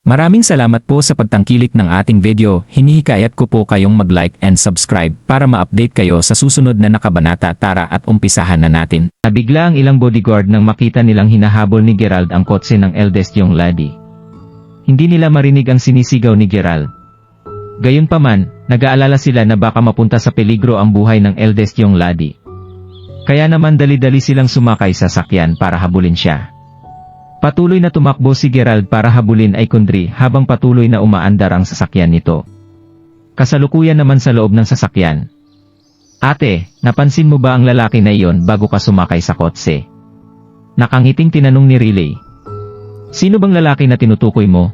Maraming salamat po sa pagtangkilik ng ating video. Hinihikayat ko po kayong mag-like and subscribe para ma-update kayo sa susunod na nakabanata. Tara at umpisahan na natin. Nabigla ang ilang bodyguard nang makita nilang hinahabol ni Gerald ang kotse ng eldest young lady. Hindi nila marinig ang sinisigaw ni Gerald. Gayunpaman, nag-aalala sila na baka mapunta sa peligro ang buhay ng eldest young lady. Kaya naman dali-dali silang sumakay sa sakyan para habulin siya. Patuloy na tumakbo si Gerald para habulin ay Kundry habang patuloy na umaandar ang sasakyan nito. Kasalukuyan naman sa loob ng sasakyan. "Ate, napansin mo ba ang lalaki na iyon bago ka sumakay sa kotse?" Nakangiting tinanong ni Riley. "Sino bang lalaki na tinutukoy mo?"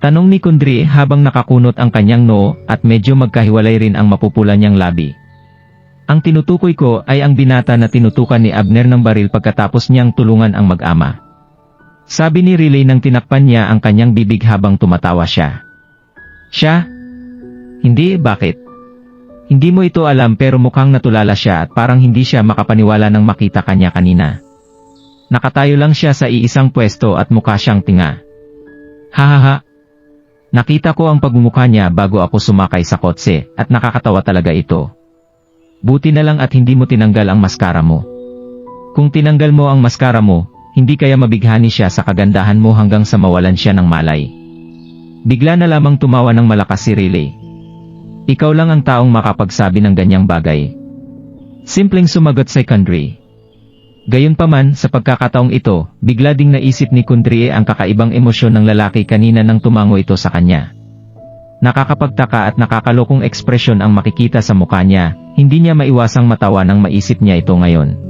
Tanong ni Kundry habang nakakunot ang kanyang noo at medyo magkahiwalay rin ang mapupula niyang labi. "Ang tinutukoy ko ay ang binata na tinutukan ni Abner ng baril pagkatapos niyang tulungan ang mag-ama," sabi ni Riley nang tinakpan niya ang kanyang bibig habang tumatawa siya. "Siya? Hindi, bakit? Hindi mo ito alam pero mukhang natulala siya at parang hindi siya makapaniwala nang makita kanya kanina. Nakatayo lang siya sa iisang pwesto at mukha siyang tinga. Hahaha. Nakita ko ang pagmumukha niya bago ako sumakay sa kotse at nakakatawa talaga ito. Buti na lang at hindi mo tinanggal ang maskara mo. Kung tinanggal mo ang maskara mo, hindi kaya mabighani siya sa kagandahan mo hanggang sa mawalan siya ng malay." Bigla na lamang tumawa ng malakas si Riley. "Ikaw lang ang taong makapagsabi ng ganyang bagay." Simpleng sumagot si Kundry. Gayunpaman, sa pagkakataong ito, bigla ding naisip ni Kundry ang kakaibang emosyon ng lalaki kanina nang tumango ito sa kanya. Nakakapagtaka at nakakalokong ekspresyon ang makikita sa mukha niya, hindi niya maiwasang matawa nang maisip niya ito ngayon.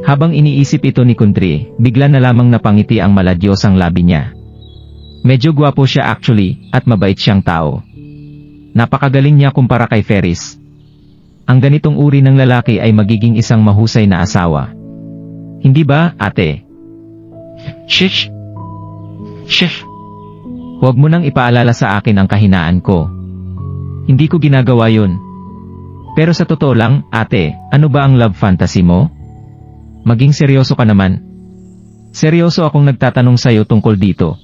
Habang iniisip ito ni Kundry, bigla na lamang napangiti ang maladyosang labi niya. Medyo gwapo siya actually, at mabait siyang tao. Napakagaling niya kumpara kay Ferris. Ang ganitong uri ng lalaki ay magiging isang mahusay na asawa. Hindi ba, ate? Shish! Shish! Huwag mo nang ipaalala sa akin ang kahinaan ko. Hindi ko ginagawa yun. Pero sa totoo lang, ate, ano ba ang love fantasy mo? Maging seryoso ka naman. Seryoso akong nagtatanong sa'yo tungkol dito.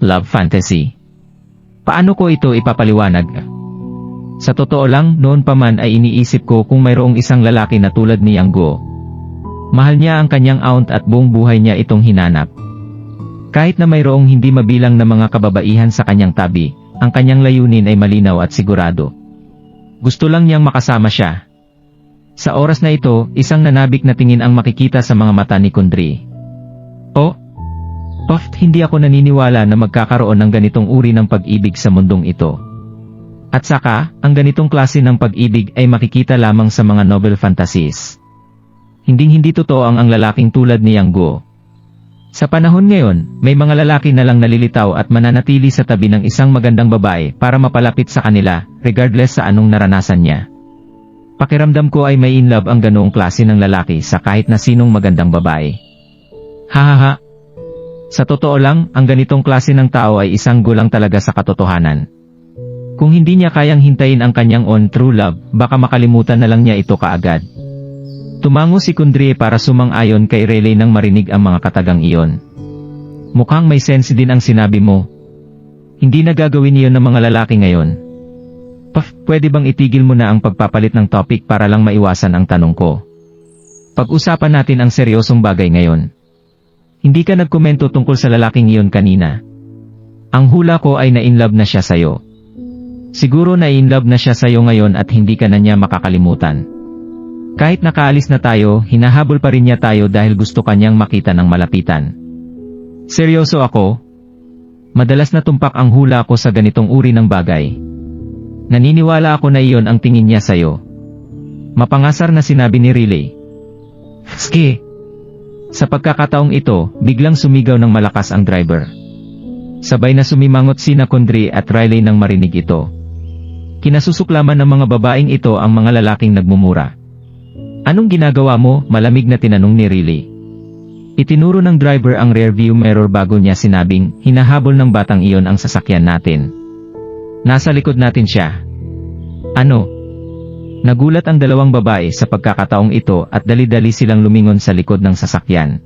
Love fantasy? Paano ko ito ipapaliwanag? Sa totoo lang, noon pa man ay iniisip ko kung mayroong isang lalaki na tulad ni Yang Guo. Mahal niya ang kanyang aunt at buong buhay niya itong hinanap. Kahit na mayroong hindi mabilang na mga kababaihan sa kanyang tabi, ang kanyang layunin ay malinaw at sigurado. Gusto lang niyang makasama siya. Sa oras na ito, isang nanabik na tingin ang makikita sa mga mata ni Kundry. Hindi ako naniniwala na magkakaroon ng ganitong uri ng pag-ibig sa mundong ito. At saka, ang ganitong klase ng pag-ibig ay makikita lamang sa mga novel fantasies. Hinding-hindi totoo ang lalaking tulad ni Yang Guo. Sa panahon ngayon, may mga lalaki na lang nalilitaw at mananatili sa tabi ng isang magandang babae para mapalapit sa kanila, regardless sa anong naranasan niya. Pakiramdam ko ay may in love ang ganoong klase ng lalaki sa kahit na sinong magandang babae. Hahaha. Sa totoo lang, ang ganitong klase ng tao ay isang gulang talaga sa katotohanan. Kung hindi niya kayang hintayin ang kanyang on true love, baka makalimutan na lang niya ito kaagad. Tumango si Kundry para sumang-ayon kay Riley nang marinig ang mga katagang iyon. Mukhang may sense din ang sinabi mo. Hindi na gagawin iyon ng mga lalaki ngayon. Pwede bang itigil mo na ang pagpapalit ng topic para lang maiwasan ang tanong ko? Pag-usapan natin ang seryosong bagay ngayon. Hindi ka nagkomento tungkol sa lalaking iyon kanina. Ang hula ko ay na-inlove na siya sayo. Siguro na-inlove na siya sayo ngayon at hindi ka na niya makakalimutan. Kahit nakaalis na tayo, hinahabol pa rin niya tayo dahil gusto kanyang makita ng malapitan. Seryoso ako? Madalas na tumpak ang hula ko sa ganitong uri ng bagay. Naniniwala ako na iyon ang tingin niya sayo. Mapangasar na sinabi ni Riley. Ski! Sa pagkakataong ito, biglang sumigaw ng malakas ang driver. Sabay na sumimangot sina Kundry at Riley nang marinig ito. Kinasusuklaman ng mga babaeng ito ang mga lalaking nagmumura. Anong ginagawa mo? Malamig na tinanong ni Riley. Itinuro ng driver ang rearview mirror bago niya sinabing, hinahabol ng batang iyon ang sasakyan natin. Nasa likod natin siya. Ano? Nagulat ang dalawang babae sa pagkakataong ito at dali-dali silang lumingon sa likod ng sasakyan.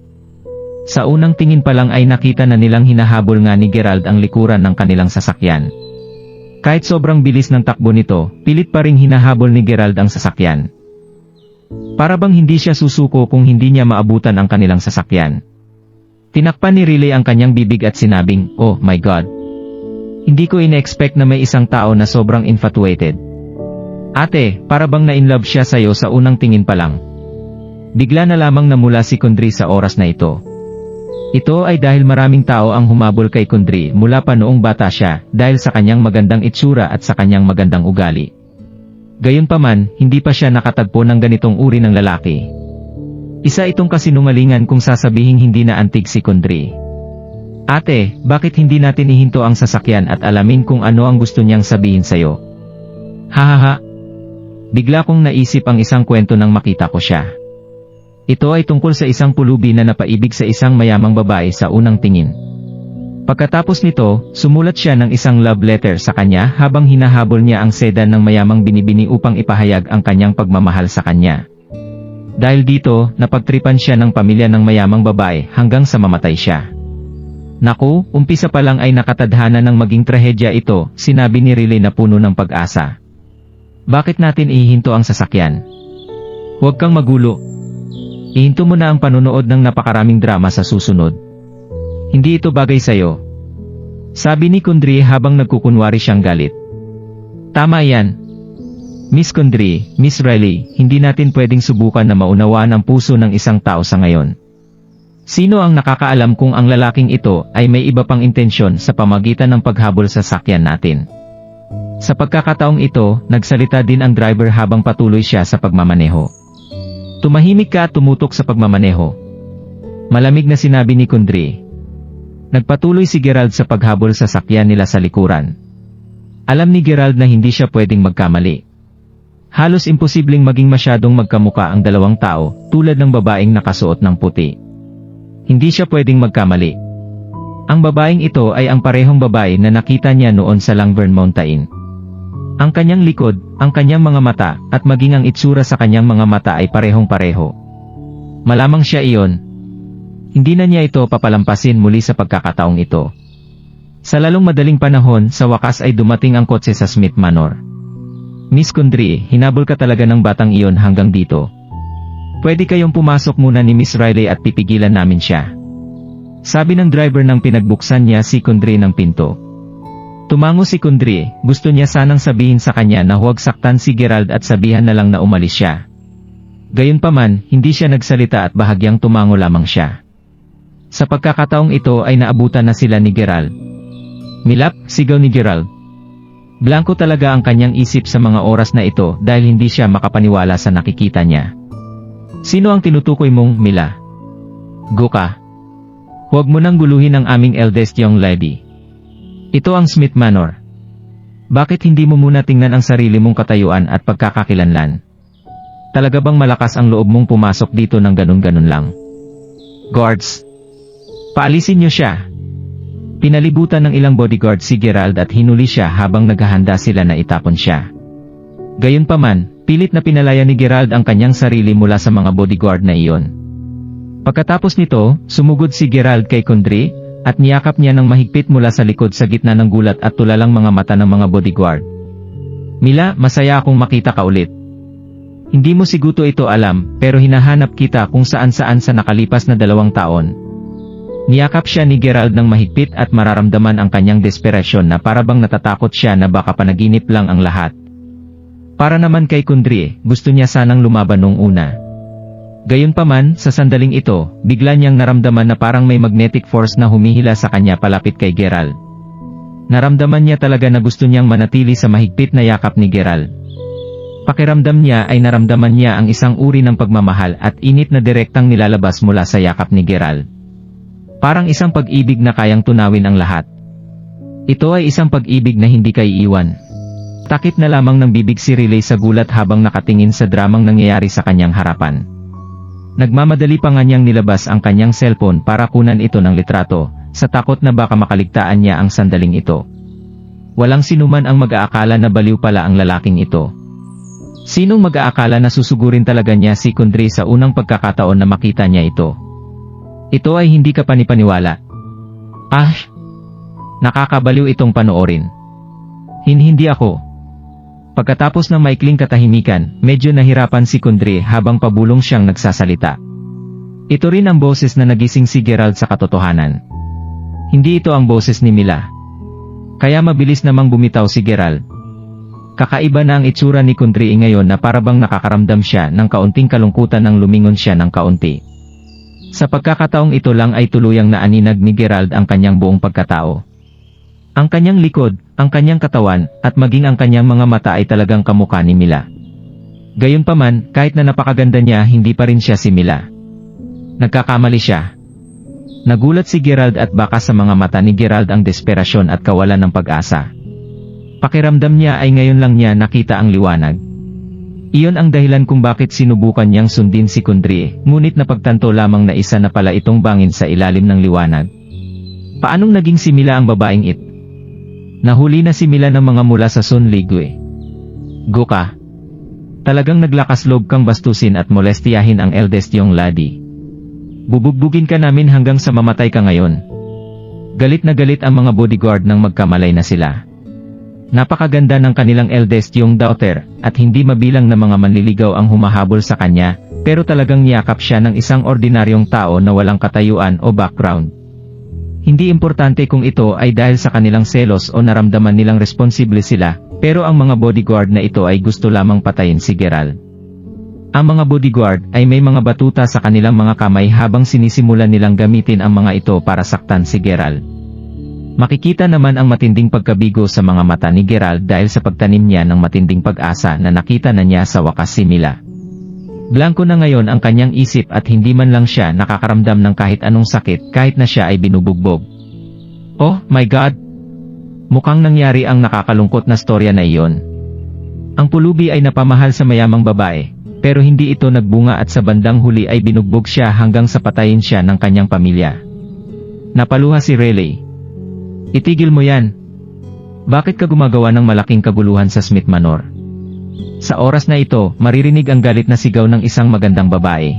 Sa unang tingin pa lang ay nakita na nilang hinahabol nga ni Gerald ang likuran ng kanilang sasakyan. Kahit sobrang bilis ng takbo nito, pilit pa ring hinahabol ni Gerald ang sasakyan. Para bang hindi siya susuko kung hindi niya maabutan ang kanilang sasakyan. Tinakpan ni Riley ang kanyang bibig at sinabing, "Oh my God. Hindi ko ine-expect na may isang tao na sobrang infatuated. Ate, para bang na-inlove siya sa'yo sa unang tingin pa lang." Bigla na lamang namula si Kundry sa oras na ito. Ito ay dahil maraming tao ang humabol kay Kundry mula pa noong bata siya dahil sa kanyang magandang itsura at sa kanyang magandang ugali. Gayunpaman, hindi pa siya nakatagpo ng ganitong uri ng lalaki. Isa itong kasinungalingan kung sasabihing hindi na antig si Kundry. "Ate, bakit hindi natin ihinto ang sasakyan at alamin kung ano ang gusto niyang sabihin sa'yo?" "Hahaha." Bigla kong naisip ang isang kwento nang makita ko siya. Ito ay tungkol sa isang pulubi na napaibig sa isang mayamang babae sa unang tingin. Pagkatapos nito, sumulat siya ng isang love letter sa kanya habang hinahabol niya ang sedan ng mayamang binibini upang ipahayag ang kanyang pagmamahal sa kanya. Dahil dito, napagtripan siya ng pamilya ng mayamang babae hanggang sa mamatay siya. "Naku, umpisa pa lang ay nakatadhana ng maging trahedya ito," sinabi ni Riley na puno ng pag-asa. "Bakit natin ihinto ang sasakyan? Huwag kang magulo. Ihinto mo na ang panonood ng napakaraming drama sa susunod. Hindi ito bagay sa'yo," sabi ni Kundry habang nagkukunwari siyang galit. "Tama yan. Miss Kundry, Miss Riley, hindi natin pwedeng subukan na maunawaan ang puso ng isang tao sa ngayon. Sino ang nakakaalam kung ang lalaking ito ay may iba pang intensyon sa pamagitan ng paghabol sa sakyan natin?" Sa pagkakataong ito, nagsalita din ang driver habang patuloy siya sa pagmamaneho. "Tumahimik ka at tumutok sa pagmamaneho," malamig na sinabi ni Kundry. Nagpatuloy si Gerald sa paghabol sa sakyan nila sa likuran. Alam ni Gerald na hindi siya pwedeng magkamali. Halos imposibleng maging masyadong magkamuka ang dalawang tao, tulad ng babaeng nakasuot ng puti. Hindi siya pwedeng magkamali. Ang babaeng ito ay ang parehong babae na nakita niya noon sa Langburn Mountain. Ang kanyang likod, ang kanyang mga mata, at maging ang itsura sa kanyang mga mata ay parehong-pareho. Malamang siya iyon. Hindi na niya ito papalampasin muli sa pagkakataong ito. Sa lalong madaling panahon, sa wakas ay dumating ang kotse sa Smith Manor. "Miss Kundry, hinabol ka talaga ng batang iyon hanggang dito. Pwede kayong pumasok muna ni Miss Riley at pipigilan namin siya," sabi ng driver nang pinagbuksan niya si Kundry ng pinto. Tumango si Kundry, gusto niya sanang sabihin sa kanya na huwag saktan si Gerald at sabihan na lang na umalis siya. Gayunpaman, hindi siya nagsalita at bahagyang tumango lamang siya. Sa pagkakataong ito ay naabutan na sila ni Gerald. "Milap," sigaw ni Gerald. Blanko talaga ang kanyang isip sa mga oras na ito dahil hindi siya makapaniwala sa nakikita niya. "Sino ang tinutukoy mong, Mila? Guka. Huwag mo nang guluhin ang aming eldest young lady. Ito ang Smith Manor. Bakit hindi mo muna tingnan ang sarili mong katayuan at pagkakakilanlan? Talaga bang malakas ang loob mong pumasok dito ng ganun-ganun lang? Guards! Paalisin niyo siya!" Pinalibutan ng ilang bodyguard si Gerald at hinuli siya habang naghahanda sila na itapon siya. Gayunpaman, pilit na pinalaya ni Gerald ang kanyang sarili mula sa mga bodyguard na iyon. Pagkatapos nito, sumugod si Gerald kay Kundry, at niyakap niya ng mahigpit mula sa likod sa gitna ng gulat at tulalang mga mata ng mga bodyguard. "Mila, masaya akong makita ka ulit. Hindi mo siguro ito alam, pero hinahanap kita kung saan-saan sa nakalipas na 2 taon." Niyakap siya ni Gerald ng mahigpit at mararamdaman ang kanyang desperasyon na parabang natatakot siya na baka panaginip lang ang lahat. Para naman kay Kundry, gusto niya sanang lumaban nung una. Gayunpaman, sa sandaling ito, bigla niyang naramdaman na parang may magnetic force na humihila sa kanya palapit kay Gerald. Naramdaman niya talaga na gusto niyang manatili sa mahigpit na yakap ni Gerald. Pakiramdam niya ay naramdaman niya ang isang uri ng pagmamahal at init na direktang nilalabas mula sa yakap ni Gerald. Parang isang pag-ibig na kayang tunawin ang lahat. Ito ay isang pag-ibig na hindi kaiiwan. Takip na lamang ng bibig si Riley sa gulat habang nakatingin sa dramang nangyayari sa kanyang harapan. Nagmamadali pa nga niyang nilabas ang kanyang cellphone para kunan ito ng litrato, sa takot na baka makaligtaan niya ang sandaling ito. Walang sinuman ang mag-aakala na baliw pala ang lalaking ito. Sinong mag-aakala na susugurin talaga niya si Kundry sa unang pagkakataon na makita niya ito? Ito ay hindi ka panipaniwala. Ah! Nakakabaliw itong panoorin. Hindi ako. Pagkatapos ng maikling katahimikan, medyo nahirapan si Kundry habang pabulong siyang nagsasalita. Ito rin ang boses na nagising si Gerald sa katotohanan. Hindi ito ang boses ni Mila. Kaya mabilis namang bumitaw si Gerald. Kakaiba na ang itsura ni Kundry ngayon na parabang nakakaramdam siya ng kaunting kalungkutan nang lumingon siya ng kaunti. Sa pagkakataong ito lang ay tuluyang naaninag ni Gerald ang kanyang buong pagkatao. Ang kanyang likod, ang kanyang katawan, at maging ang kanyang mga mata ay talagang kamukha ni Mila. Gayunpaman, kahit na napakaganda niya, hindi pa rin siya si Mila. Nagkakamali siya. Nagulat si Gerald at baka sa mga mata ni Gerald ang desperasyon at kawalan ng pag-asa. Pakiramdam niya ay ngayon lang niya nakita ang liwanag. Iyon ang dahilan kung bakit sinubukan niyang sundin si Kundry, ngunit napagtanto lamang na isa na pala itong bangin sa ilalim ng liwanag. Paanong naging si Mila ang babaeng it? Nahuli na si Mila ng mga mula sa Sun Ligwe. Goka. Talagang naglakas loob kang bastusin at molestiyahin ang eldest yung laddie. Bubugbugin ka namin hanggang sa mamatay ka ngayon. Galit na galit ang mga bodyguard nang magkamalay na sila. Napakaganda ng kanilang eldest yung daughter, at hindi mabilang na mga manliligaw ang humahabol sa kanya, pero talagang niyakap siya ng isang ordinaryong tao na walang katayuan o background. Hindi importante kung ito ay dahil sa kanilang selos o naramdaman nilang responsible sila, pero ang mga bodyguard na ito ay gusto lamang patayin si Gerald. Ang mga bodyguard ay may mga batuta sa kanilang mga kamay habang sinisimulan nilang gamitin ang mga ito para saktan si Gerald. Makikita naman ang matinding pagkabigo sa mga mata ni Gerald dahil sa pagtanim niya ng matinding pag-asa na nakita na niya sa wakas si Mila. Blanko na ngayon ang kanyang isip at hindi man lang siya nakakaramdam ng kahit anong sakit kahit na siya ay binubugbog. Oh my God! Mukhang nangyari ang nakakalungkot na storya na iyon. Ang pulubi ay napamahal sa mayamang babae, pero hindi ito nagbunga at sa bandang huli ay binugbog siya hanggang sa patayin siya ng kanyang pamilya. Napaluha si Riley. Itigil mo yan. Bakit ka gumagawa ng malaking kaguluhan sa Smith Manor? Sa oras na ito, maririnig ang galit na sigaw ng isang magandang babae.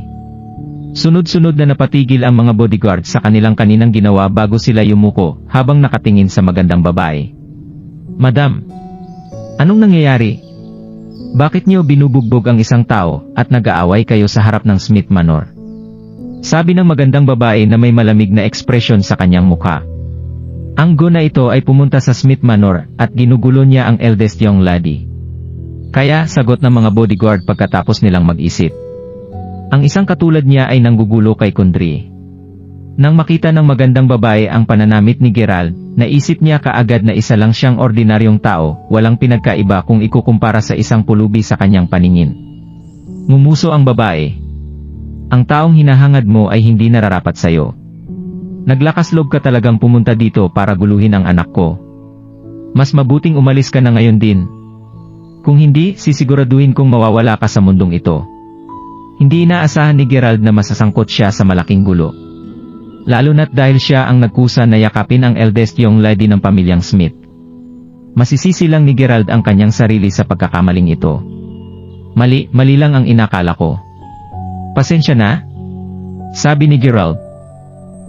Sunod-sunod na napatigil ang mga bodyguard sa kanilang kaninang ginawa bago sila yumuko habang nakatingin sa magandang babae. Madam, anong nangyayari? Bakit niyo binubugbog ang isang tao at nag-aaway kayo sa harap ng Smith Manor? Sabi ng magandang babae na may malamig na ekspresyon sa kanyang mukha. Ang go na ito ay pumunta sa Smith Manor at ginugulo niya ang eldest young laddie. Kaya sagot ng mga bodyguard pagkatapos nilang mag-isip. Ang isang katulad niya ay nanggugulo kay Kundry. Nang makita ng magandang babae ang pananamit ni Gerald, naisip niya kaagad na isa lang siyang ordinaryong tao, walang pinagkaiba kung ikukumpara sa isang pulubi sa kanyang paningin. Ngumuso ang babae. Ang taong hinahangad mo ay hindi nararapat sa'yo. Naglakas loob ka talagang pumunta dito para guluhin ang anak ko. Mas mabuting umalis ka na ngayon din. Kung hindi, sisiguraduhin kong mawawala ka sa mundong ito. Hindi inaasahan ni Gerald na masasangkot siya sa malaking gulo. Lalo na't dahil siya ang nagkusa na yakapin ang eldest young lady ng pamilyang Smith. Masisisi lang ni Gerald ang kanyang sarili sa pagkakamaling ito. Mali lang ang inakala ko. Pasensya na? Sabi ni Gerald.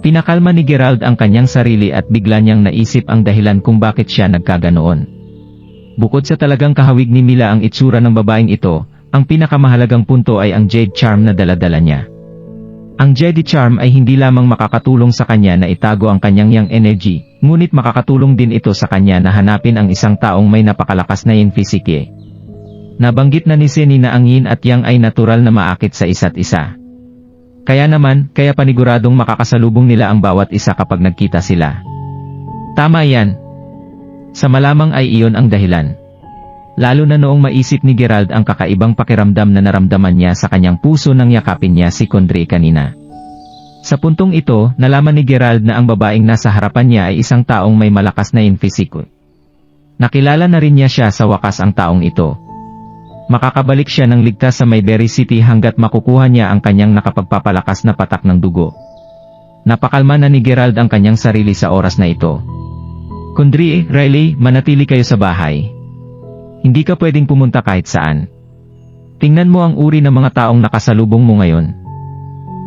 Pinakalma ni Gerald ang kanyang sarili at bigla niyang naisip ang dahilan kung bakit siya nagkaganoon. Bukod sa talagang kahawig ni Mila ang itsura ng babaeng ito, ang pinakamahalagang punto ay ang Jade Charm na dala-dala niya. Ang Jade Charm ay hindi lamang makakatulong sa kanya na itago ang kanyang yang energy, ngunit makakatulong din ito sa kanya na hanapin ang isang taong may napakalakas na yin physique. Nabanggit na ni Seni na ang yin at yang ay natural na maakit sa isa't isa. Kaya paniguradong makakasalubong nila ang bawat isa kapag nagkita sila. Tama yan. Sa malamang ay iyon ang dahilan. Lalo na noong maisip ni Gerald ang kakaibang pakiramdam na naramdaman niya sa kanyang puso nang yakapin niya si Kundry kanina. Sa puntong ito, nalaman ni Gerald na ang babaeng nasa harapan niya ay isang taong may malakas na yin physique. Nakilala na rin niya siya sa wakas ang taong ito. Makakabalik siya ng ligtas sa Mayberry City hanggat makukuha niya ang kanyang nakapagpapalakas na patak ng dugo. Napakalma na ni Gerald ang kanyang sarili sa oras na ito. Kundry, Riley, manatili kayo sa bahay. Hindi ka pwedeng pumunta kahit saan. Tingnan mo ang uri ng mga taong nakasalubong mo ngayon.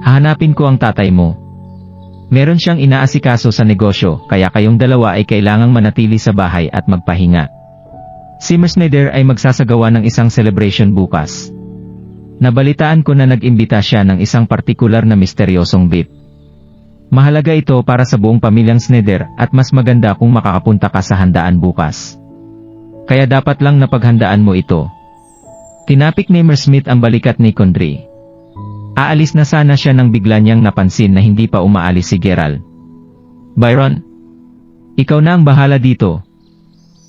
Hahanapin ko ang tatay mo. Meron siyang inaasikaso sa negosyo, kaya kayong dalawa ay kailangang manatili sa bahay at magpahinga. Si Schneider ay magsasagawa ng isang celebration bukas. Nabalitaan ko na nag-imbita siya ng isang partikular na misteryosong VIP. Mahalaga ito para sa buong pamilyang Schneider at mas maganda kung makakapunta ka sa handaan bukas. Kaya dapat lang napaghandaan mo ito. Tinapik ni Smith ang balikat ni Condry. Aalis na sana siya nang bigla niyang napansin na hindi pa umaalis si Gerald. Byron, ikaw na ang bahala dito.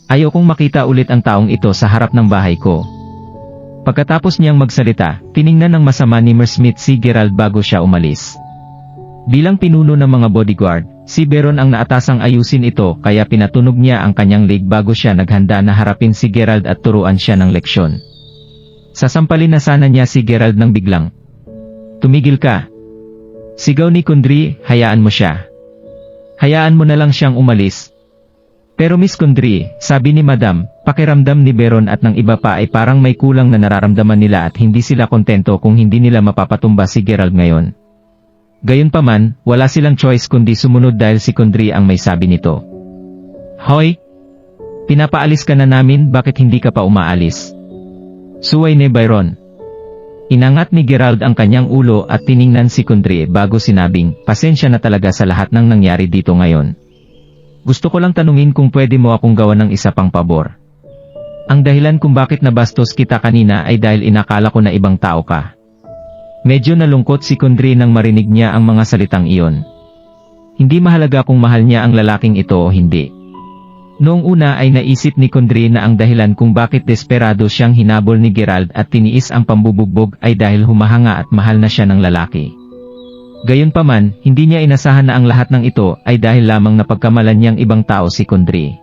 Ayokong makita ulit ang taong ito sa harap ng bahay ko. Pagkatapos niyang magsalita, tiningnan ng masama ni Smith si Gerald bago siya umalis. Bilang pinuno ng mga bodyguard, si Byron ang naatasang ayusin ito kaya pinatunog niya ang kanyang leg bago siya naghanda na harapin si Gerald at turuan siya ng leksyon. Sasampalin na sana niya si Gerald nang biglang, "Tumigil ka." Sigaw ni Condry, "Hayaan mo siya. Hayaan mo na lang siyang umalis." Pero Miss Condry, sabi ni Madam, pakiramdam ni Byron at ng iba pa ay parang may kulang na nararamdaman nila at hindi sila kontento kung hindi nila mapapatumba si Gerald ngayon. Gayunpaman, wala silang choice kundi sumunod dahil si Condry ang may sabi nito. "Hoy! Pinapaalis ka na namin, bakit hindi ka pa umaalis?" Suway ni Byron. Inangat ni Gerald ang kanyang ulo at tiningnan si Condry bago sinabing, "Pasensya na talaga sa lahat ng nangyari dito ngayon. Gusto ko lang tanungin kung pwede mo akong gawan ng isa pang pabor. Ang dahilan kung bakit nabastos kita kanina ay dahil inakala ko na ibang tao ka." Medyo nalungkot si Condry nang marinig niya ang mga salitang iyon. Hindi mahalaga kung mahal niya ang lalaking ito o hindi. Noong una ay naisip ni Condry na ang dahilan kung bakit desperado siyang hinabol ni Gerald at tiniis ang pambubugbog ay dahil humahanga at mahal na siya ng lalaki. Gayunpaman, hindi niya inasahan na ang lahat ng ito ay dahil lamang napagkamalan niyang ibang tao si Condry.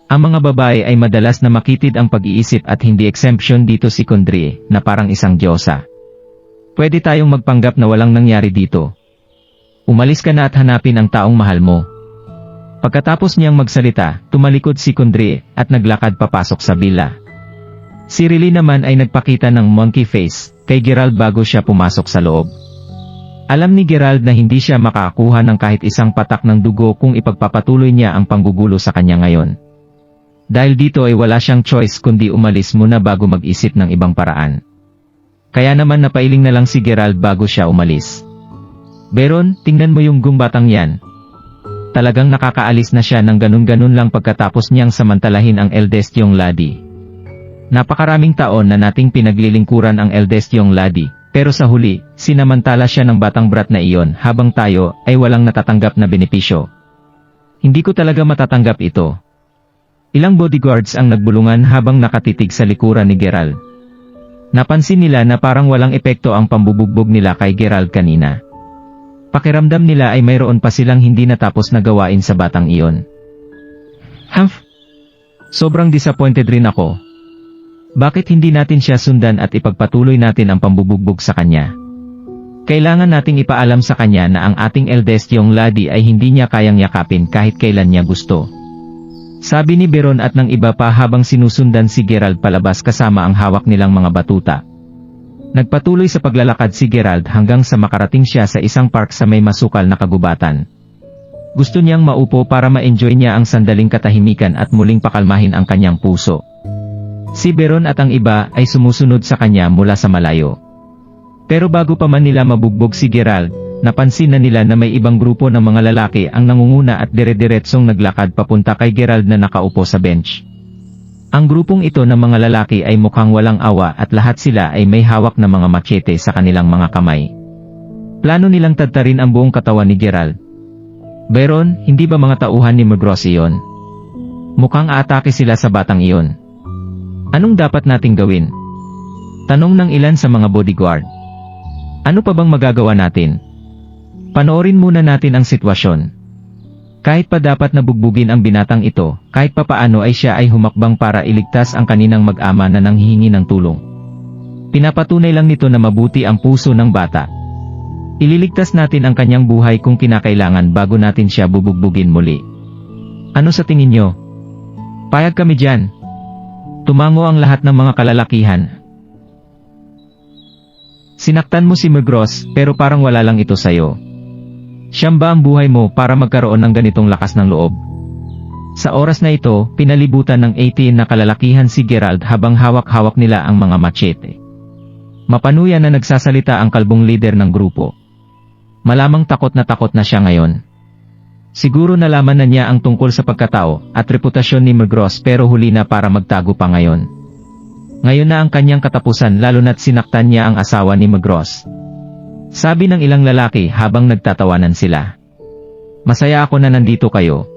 Ang mga babae ay madalas na makitid ang pag-iisip at hindi exemption dito si Condry, na parang isang diyosa. Pwede tayong magpanggap na walang nangyari dito. Umalis ka na at hanapin ang taong mahal mo. Pagkatapos niyang magsalita, tumalikod si Condry at naglakad papasok sa villa. Si Riley naman ay nagpakita ng monkey face kay Gerald bago siya pumasok sa loob. Alam ni Gerald na hindi siya makakuha ng kahit isang patak ng dugo kung ipagpapatuloy niya ang panggugulo sa kanya ngayon. Dahil dito ay wala siyang choice kundi umalis muna bago mag-isip ng ibang paraan. Kaya naman napailing na lang si Gerald bago siya umalis. "Byron, tingnan mo yung gumbatang yan. Talagang nakakaalis na siya ng ganun-ganun lang pagkatapos niyang samantalahin ang eldest yung laddie. Napakaraming taon na nating pinaglilingkuran ang eldest yung laddie. Pero sa huli, sinamantala siya ng batang brat na iyon habang tayo ay walang natatanggap na benepisyo. Hindi ko talaga matatanggap ito." Ilang bodyguards ang nagbulungan habang nakatitig sa likuran ni Gerald. Napansin nila na parang walang epekto ang pambubugbog nila kay Gerald kanina. Pakiramdam nila ay mayroon pa silang hindi natapos na gawain sa batang iyon. Sobrang disappointed rin ako. Bakit hindi natin siya sundan at ipagpatuloy natin ang pambubugbog sa kanya? Kailangan nating ipaalam sa kanya na ang ating eldest yung laddie ay hindi niya kayang yakapin kahit kailan niya gusto. Sabi ni Byron at ng iba pa habang sinusundan si Gerald palabas kasama ang hawak nilang mga batuta. Nagpatuloy sa paglalakad si Gerald hanggang sa makarating siya sa isang park sa may masukal na kagubatan. Gusto niyang maupo para ma-enjoy niya ang sandaling katahimikan at muling pakalmahin ang kanyang puso. Si Byron at ang iba ay sumusunod sa kanya mula sa malayo. Pero bago pa man nila mabugbog si Gerald, napansin na nila na may ibang grupo ng mga lalaki ang nangunguna at dire-diretsong naglakad papunta kay Gerald na nakaupo sa bench. Ang grupong ito ng mga lalaki ay mukhang walang awa at lahat sila ay may hawak na mga machete sa kanilang mga kamay. Plano nilang tadtarin ang buong katawan ni Gerald. "Byron, hindi ba mga tauhan ni Mugros iyon? Mukhang aatake sila sa batang iyon. Anong dapat nating gawin?" Tanong ng ilan sa mga bodyguard. "Ano pa bang magagawa natin? Panoorin muna natin ang sitwasyon. Kahit pa dapat nabugbugin ang binatang ito, kahit papaano ay siya ay humakbang para iligtas ang kaninang mag-ama na nanghihingi ng tulong. Pinapatunay lang nito na mabuti ang puso ng bata. Ililigtas natin ang kanyang buhay kung kinakailangan bago natin siya bubugbugin muli. Ano sa tingin nyo? Payag kami dyan." Tumango ang lahat ng mga kalalakihan. "Sinaktan mo si Mugros pero parang wala lang ito sayo. Siyam ba ang buhay mo para magkaroon ng ganitong lakas ng loob? Sa oras na ito, pinalibutan ng 18 na kalalakihan si Gerald habang hawak-hawak nila ang mga machete. Mapanuyan na nagsasalita ang kalbong leader ng grupo. Malamang takot na siya ngayon. Siguro nalaman na niya ang tungkol sa pagkatao at reputasyon ni Migros pero huli na para magtago pa ngayon. Ngayon na ang kanyang katapusan lalo na't sinaktan niya ang asawa ni Migros. Sabi ng ilang lalaki habang nagtatawanan sila. Masaya ako na nandito kayo.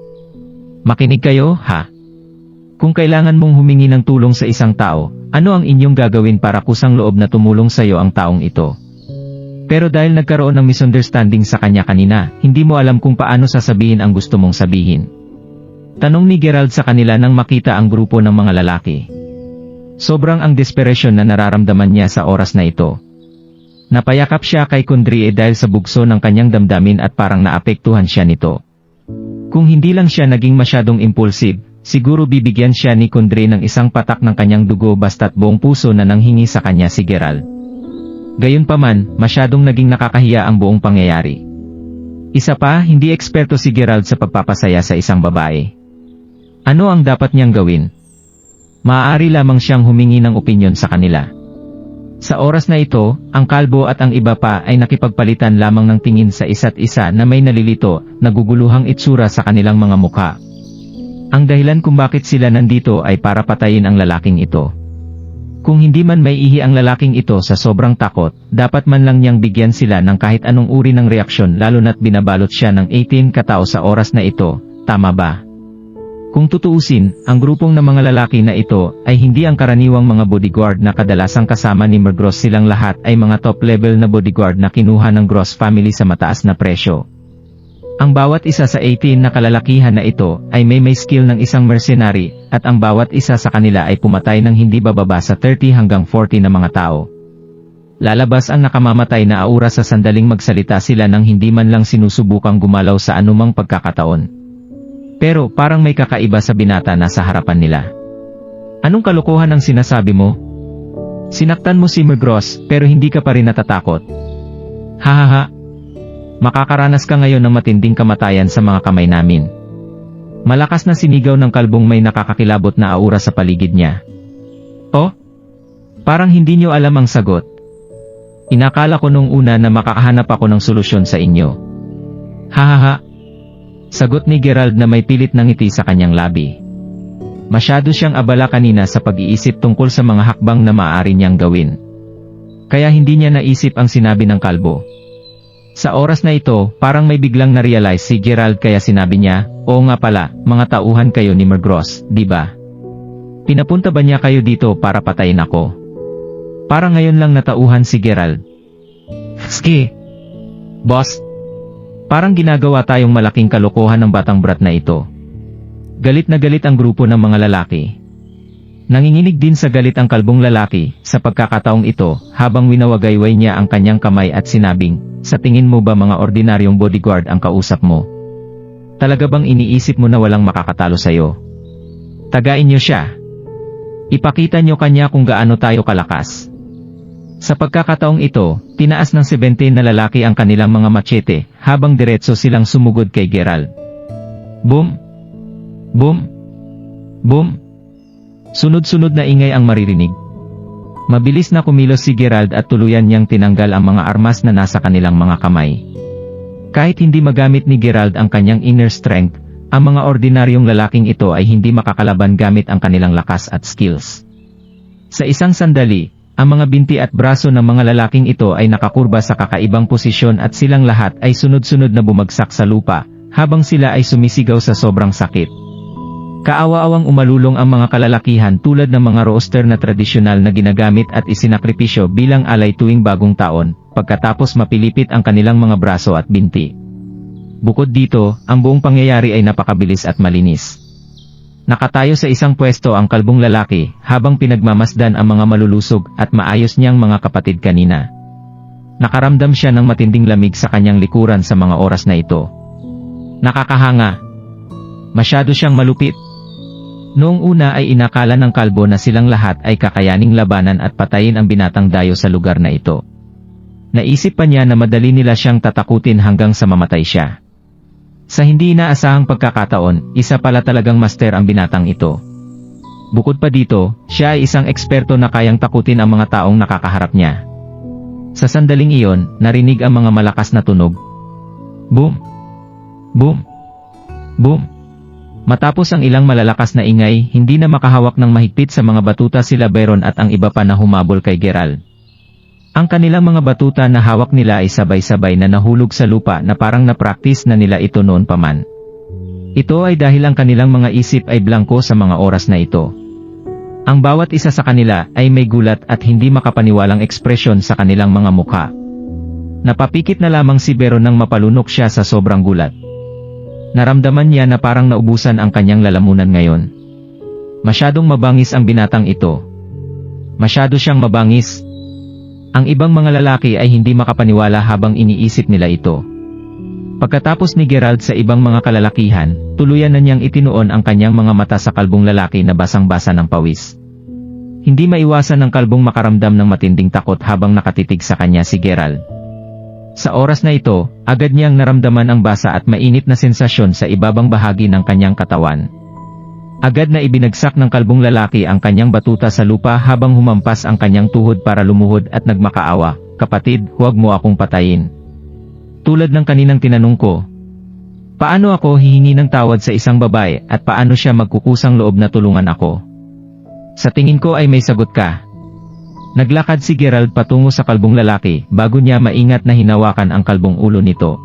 Makinig kayo, ha? Kung kailangan mong humingi ng tulong sa isang tao, ano ang inyong gagawin para kusang loob na tumulong sa iyo ang taong ito? Pero dahil nagkaroon ng misunderstanding sa kanya kanina, hindi mo alam kung paano sasabihin ang gusto mong sabihin. Tanong ni Gerald sa kanila nang makita ang grupo ng mga lalaki. Sobrang ang desperation na nararamdaman niya sa oras na ito. Napayakap siya kay Kundrie dahil sa bugso ng kanyang damdamin at parang naapektuhan siya nito. Kung hindi lang siya naging masyadong impulsive, siguro bibigyan siya ni Kundrie ng isang patak ng kanyang dugo basta't buong puso na nanghingi sa kanya si Gerald. Gayunpaman, masyadong naging nakakahiya ang buong pangyayari. Isa pa, hindi eksperto si Gerald sa pagpapasaya sa isang babae. Ano ang dapat niyang gawin? Maaari lamang siyang humingi ng opinyon sa kanila. Sa oras na ito, ang kalbo at ang iba pa ay nakipagpalitan lamang ng tingin sa isa't isa na may nalilito, naguguluhang itsura sa kanilang mga mukha. Ang dahilan kung bakit sila nandito ay para patayin ang lalaking ito. Kung hindi man may ihi ang lalaking ito sa sobrang takot, dapat man lang niyang bigyan sila ng kahit anong uri ng reaksyon lalo na't binabalot siya ng 18 katao sa oras na ito, tama ba? Kung tutuusin, ang grupong ng mga lalaki na ito ay hindi ang karaniwang mga bodyguard na kadalasang kasama ni Migros, silang lahat ay mga top-level na bodyguard na kinuha ng Gross family sa mataas na presyo. Ang bawat isa sa 18 na kalalakihan na ito ay may skill ng isang mercenary at ang bawat isa sa kanila ay pumatay ng hindi bababa sa 30 hanggang 40 na mga tao. Lalabas ang nakamamatay na aura sa sandaling magsalita sila nang hindi man lang sinusubukang gumalaw sa anumang pagkakataon. Pero parang may kakaiba sa binata na sa harapan nila. Anong kalokohan ang sinasabi mo? Sinaktan mo si Migros pero hindi ka pa rin natatakot. Hahaha. Makakaranas ka ngayon ng matinding kamatayan sa mga kamay namin. Malakas na sinigaw ng kalbong may nakakakilabot na aura sa paligid niya. Oh? Parang hindi niyo alam ang sagot. Inakala ko nung una na makakahanap ako ng solusyon sa inyo. Hahaha. Sagot ni Gerald na may pilit na ngiti sa kanyang labi. Masyado siyang abala kanina sa pag-iisip tungkol sa mga hakbang na maaari niyang gawin. Kaya hindi niya naisip ang sinabi ng kalbo. Sa oras na ito, parang may biglang na-realize si Gerald kaya sinabi niya, "Oo nga pala, mga tauhan kayo ni Migros, di ba? Pinapunta ba niya kayo dito para patayin ako?" Parang ngayon lang natauhan si Gerald. Ski! Boss! Parang ginagawa tayong malaking kalokohan ng batang brat na ito. Galit na galit ang grupo ng mga lalaki. Nanginginig din sa galit ang kalbong lalaki sa pagkakataong ito habang winawagayway niya ang kanyang kamay at sinabing, "Sa tingin mo ba mga ordinaryong bodyguard ang kausap mo? Talaga bang iniisip mo na walang makakatalo sa'yo? Tagain niyo siya. Ipakita niyo kanya kung gaano tayo kalakas." Sa pagkakataong ito, tinaas ng 17 na lalaki ang kanilang mga machete, habang diretso silang sumugod kay Gerald. Boom! Boom! Boom! Sunod-sunod na ingay ang maririnig. Mabilis na kumilos si Gerald at tuluyan niyang tinanggal ang mga armas na nasa kanilang mga kamay. Kahit hindi magamit ni Gerald ang kanyang inner strength, ang mga ordinaryong lalaking ito ay hindi makakalaban gamit ang kanilang lakas at skills. Sa isang sandali, ang mga binti at braso ng mga lalaking ito ay nakakurba sa kakaibang posisyon at silang lahat ay sunod-sunod na bumagsak sa lupa, habang sila ay sumisigaw sa sobrang sakit. Kaawa-awang umalulong ang mga kalalakihan tulad ng mga roster na tradisyonal na ginagamit at isinakripisyo bilang alay tuwing bagong taon, pagkatapos mapilipit ang kanilang mga braso at binti. Bukod dito, ang buong pangyayari ay napakabilis at malinis. Nakatayo sa isang pwesto ang kalbong lalaki habang pinagmamasdan ang mga malulusog at maayos niyang mga kapatid kanina. Nakaramdam siya ng matinding lamig sa kanyang likuran sa mga oras na ito. Nakakahanga. Masyado siyang malupit. Noong una ay inakala ng kalbo na silang lahat ay kakayaning labanan at patayin ang binatang dayo sa lugar na ito. Naisip pa niya na madali nila siyang tatakutin hanggang sa mamatay siya. Sa hindi inaasahang pagkakataon, isa pala talagang master ang binatang ito. Bukod pa dito, siya ay isang eksperto na kayang takutin ang mga taong nakakaharap niya. Sa sandaling iyon, narinig ang mga malakas na tunog. Boom! Boom! Boom! Matapos ang ilang malalakas na ingay, hindi na makahawak ng mahigpit sa mga batuta sila Byron at ang iba pa na humabol kay Gerald. Ang kanilang mga batuta na hawak nila ay sabay-sabay na nahulog sa lupa na parang na-practice na nila ito noon pa man. Ito ay dahil ang kanilang mga isip ay blanko sa mga oras na ito. Ang bawat isa sa kanila ay may gulat at hindi makapaniwalang ekspresyon sa kanilang mga mukha. Napapikit na lamang si Byron nang mapalunok siya sa sobrang gulat. Naramdaman niya na parang naubusan ang kanyang lalamunan ngayon. Masyadong mabangis ang binatang ito. Masyado siyang mabangis. Ang ibang mga lalaki ay hindi makapaniwala habang iniisip nila ito. Pagkatapos ni Gerald sa ibang mga kalalakihan, tuluyan na niyang itinuon ang kanyang mga mata sa kalbong lalaki na basang-basa ng pawis. Hindi maiwasan ng kalbong makaramdam ng matinding takot habang nakatitig sa kanya si Gerald. Sa oras na ito, agad niyang naramdaman ang basa at mainit na sensasyon sa ibabang bahagi ng kanyang katawan. Agad na ibinagsak ng kalbong lalaki ang kanyang batuta sa lupa habang humampas ang kanyang tuhod para lumuhod at nagmakaawa, "Kapatid, huwag mo akong patayin." Tulad ng kaninang tinanong ko, paano ako hihingi ng tawad sa isang babae at paano siya magkukusang loob na tulungan ako? Sa tingin ko ay may sagot ka. Naglakad si Gerald patungo sa kalbong lalaki bago niya maingat na hinawakan ang kalbong ulo nito.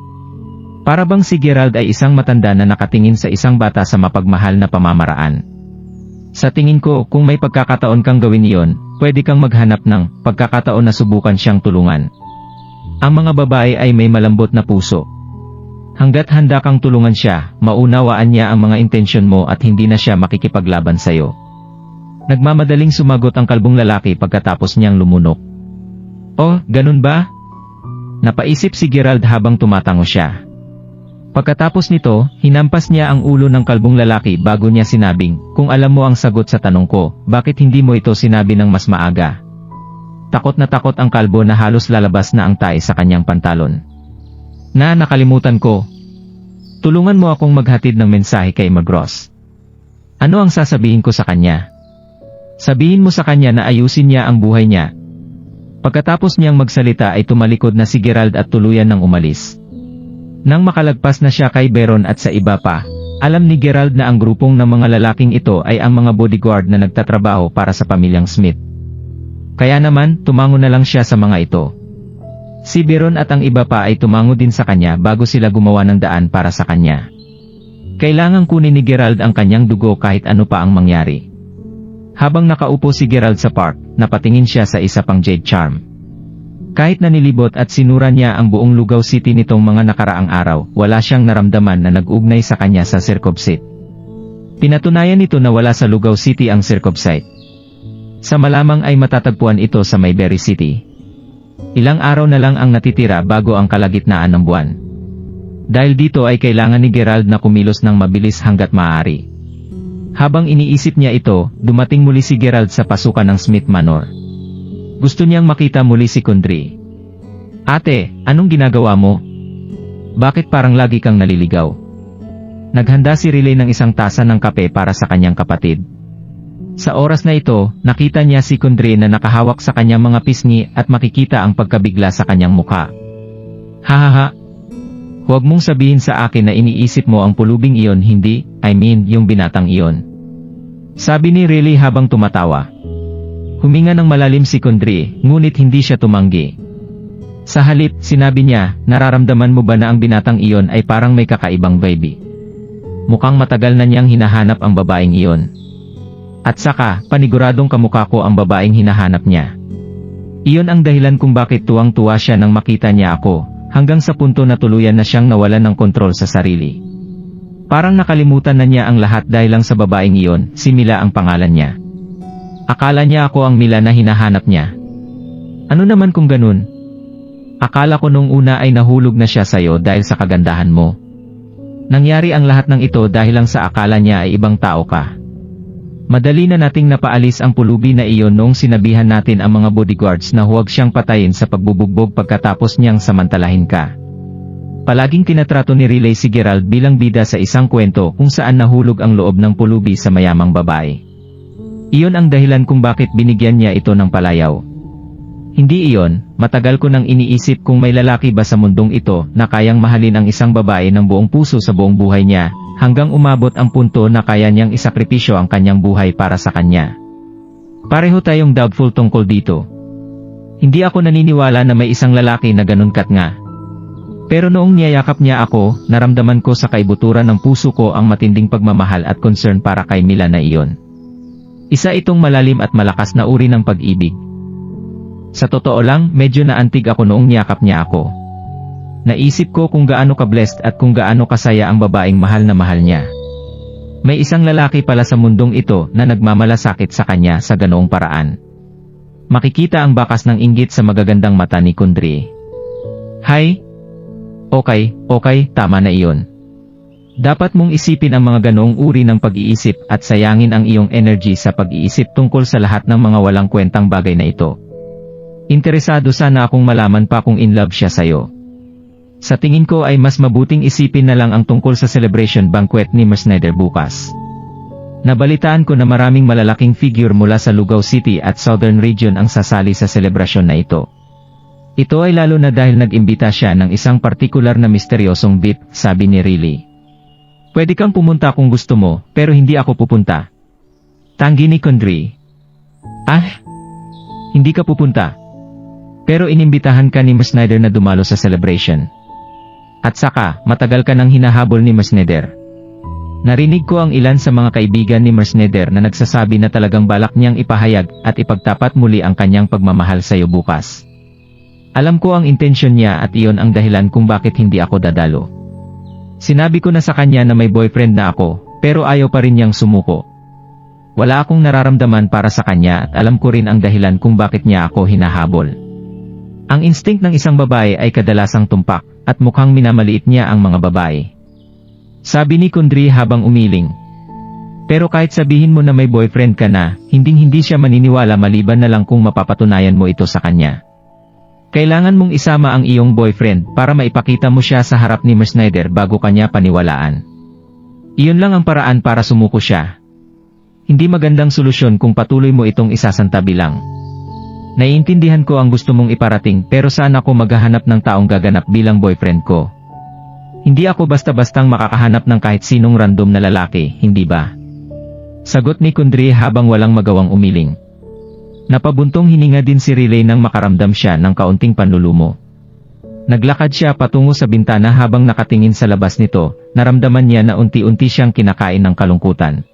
Para bang si Gerald ay isang matanda na nakatingin sa isang bata sa mapagmahal na pamamaraan. Sa tingin ko, kung may pagkakataon kang gawin iyon, pwede kang maghanap ng pagkakataon na subukan siyang tulungan. Ang mga babae ay may malambot na puso. Hanggat handa kang tulungan siya, maunawaan niya ang mga intensyon mo at hindi na siya makikipaglaban sa'yo. Nagmamadaling sumagot ang kalbong lalaki pagkatapos niyang lumunok. "Oh, ganun ba?" Napaisip si Gerald habang tumatango siya. Pagkatapos nito, hinampas niya ang ulo ng kalbong lalaki bago niya sinabing, "Kung alam mo ang sagot sa tanong ko, bakit hindi mo ito sinabi ng mas maaga?" Takot na takot ang kalbo na halos lalabas na ang tae sa kanyang pantalon. Nakalimutan ko. Tulungan mo akong maghatid ng mensahe kay Magros. Ano ang sasabihin ko sa kanya? Sabihin mo sa kanya na ayusin niya ang buhay niya. Pagkatapos niyang magsalita ay tumalikod na si Gerald at tuluyan ng umalis. Nang makalagpas na siya kay Byron at sa iba pa, alam ni Gerald na ang grupong ng mga lalaking ito ay ang mga bodyguard na nagtatrabaho para sa pamilyang Smith. Kaya naman, tumango na lang siya sa mga ito. Si Byron at ang iba pa ay tumango din sa kanya bago sila gumawa ng daan para sa kanya. Kailangang kunin ni Gerald ang kanyang dugo kahit ano pa ang mangyari. Habang nakaupo si Gerald sa park, napatingin siya sa isa pang jade charm. Kahit nanilibot at sinura niya ang buong Lugaw City nitong mga nakaraang araw, wala siyang naramdaman na nag-ugnay sa kanya sa circumcise. Pinatunayan nito na wala sa Lugaw City ang circumcise. Sa malamang ay matatagpuan ito sa Mayberry City. Ilang araw na lang ang natitira bago ang kalagitnaan ng buwan. Dahil dito ay kailangan ni Gerald na kumilos ng mabilis hanggat maaari. Habang iniisip niya ito, dumating muli si Gerald sa pasukan ng Smith Manor. Gusto niyang makita muli si Kundry. "Ate, anong ginagawa mo? Bakit parang lagi kang naliligaw?" Naghanda si Riley ng isang tasa ng kape para sa kanyang kapatid. Sa oras na ito, nakita niya si Kundry na nakahawak sa kanyang mga pisngi at makikita ang pagkabigla sa kanyang mukha. "Hahaha. Huwag mong sabihin sa akin na iniisip mo ang pulubing iyon, hindi, yung binatang iyon." Sabi ni Riley habang tumatawa. Huminga ng malalim si Kundry, ngunit hindi siya tumanggi. Sa halip, sinabi niya, "Nararamdaman mo ba na ang binatang iyon ay parang may kakaibang vibe? Mukhang matagal na niyang hinahanap ang babaeng iyon. At saka, paniguradong kamukha ko ang babaeng hinahanap niya. Iyon ang dahilan kung bakit tuwang-tuwa siya nang makita niya ako, hanggang sa punto na tuluyan na siyang nawalan ng kontrol sa sarili. Parang nakalimutan na niya ang lahat dahil lang sa babaeng iyon, si Mila ang pangalan niya. Akala niya ako ang Mila na hinahanap niya. Ano naman kung ganun? Akala ko nung una ay nahulog na siya sa'yo dahil sa kagandahan mo. Nangyari ang lahat ng ito dahil lang sa akala niya ay ibang tao ka. Madali na nating napaalis ang pulubi na iyon noong sinabihan natin ang mga bodyguards na huwag siyang patayin sa pagbubugbog pagkatapos niyang samantalahin ka. Palaging tinatrato ni Riley si Gerald bilang bida sa isang kwento kung saan nahulog ang loob ng pulubi sa mayamang babae. Iyon ang dahilan kung bakit binigyan niya ito ng palayaw. Hindi iyon, matagal ko nang iniisip kung may lalaki ba sa mundong ito na kayang mahalin ang isang babae ng buong puso sa buong buhay niya, hanggang umabot ang punto na kaya niyang isakripisyo ang kanyang buhay para sa kanya. Pareho tayong doubtful tungkol dito. Hindi ako naniniwala na may isang lalaki na ganun kat nga. Pero noong niyayakap niya ako, naramdaman ko sa kaibuturan ng puso ko ang matinding pagmamahal at concern para kay Mila na iyon. Isa itong malalim at malakas na uri ng pag-ibig. Sa totoo lang, medyo naantig ako noong niyakap niya ako. Naisip ko kung gaano ka-blessed at kung gaano kasaya ang babaeng mahal na mahal niya. May isang lalaki pala sa mundong ito na nagmamalasakit sa kanya sa ganoong paraan. Makikita ang bakas ng inggit sa magagandang mata ni Kundry. Hay! Okay, tama na iyon. Dapat mong isipin ang mga ganoong uri ng pag-iisip at sayangin ang iyong energy sa pag-iisip tungkol sa lahat ng mga walang kwentang bagay na ito. Interesado sana akong malaman pa kung in love siya sa'yo. Sa tingin ko ay mas mabuting isipin na lang ang tungkol sa celebration banquet ni Mr. Snyder bukas. Nabalitaan ko na maraming malalaking figure mula sa Lugao City at Southern Region ang sasali sa selebrasyon na ito. Ito ay lalo na dahil nag-imbita siya ng isang partikular na misteryosong beat, sabi ni Riley. Pwede kang pumunta kung gusto mo, pero hindi ako pupunta. Tanggi ni Kundry. Hindi ka pupunta. Pero inimbitahan ka ni Mr. Snyder na dumalo sa celebration. At saka, matagal ka nang hinahabol ni Mr. Snyder. Narinig ko ang ilan sa mga kaibigan ni Mr. Snyder na nagsasabi na talagang balak niyang ipahayag at ipagtapat muli ang kanyang pagmamahal sa iyo bukas. Alam ko ang intensyon niya at iyon ang dahilan kung bakit hindi ako dadalo. Sinabi ko na sa kanya na may boyfriend na ako, pero ayaw pa rin niyang sumuko. Wala akong nararamdaman para sa kanya at alam ko rin ang dahilan kung bakit niya ako hinahabol. Ang instinct ng isang babae ay kadalasang tumpak, at mukhang minamaliit niya ang mga babae. Sabi ni Kundry habang umiling. Pero kahit sabihin mo na may boyfriend ka na, hindi siya maniniwala maliban na lang kung mapapatunayan mo ito sa kanya. Kailangan mong isama ang iyong boyfriend para maipakita mo siya sa harap ni Mr. Snyder bago kanya paniwalaan. Iyon lang ang paraan para sumuko siya. Hindi magandang solusyon kung patuloy mo itong isasantabi lang. Naiintindihan ko ang gusto mong iparating pero saan ako maghahanap ng taong gaganap bilang boyfriend ko? Hindi ako basta-bastang makakahanap ng kahit sinong random na lalaki, hindi ba? Sagot ni Kundry habang walang magawang umiling. Napabuntong hininga din si Riley nang makaramdam siya ng kaunting panlulumo. Naglakad siya patungo sa bintana habang nakatingin sa labas nito, naramdaman niya na unti-unti siyang kinakain ng kalungkutan.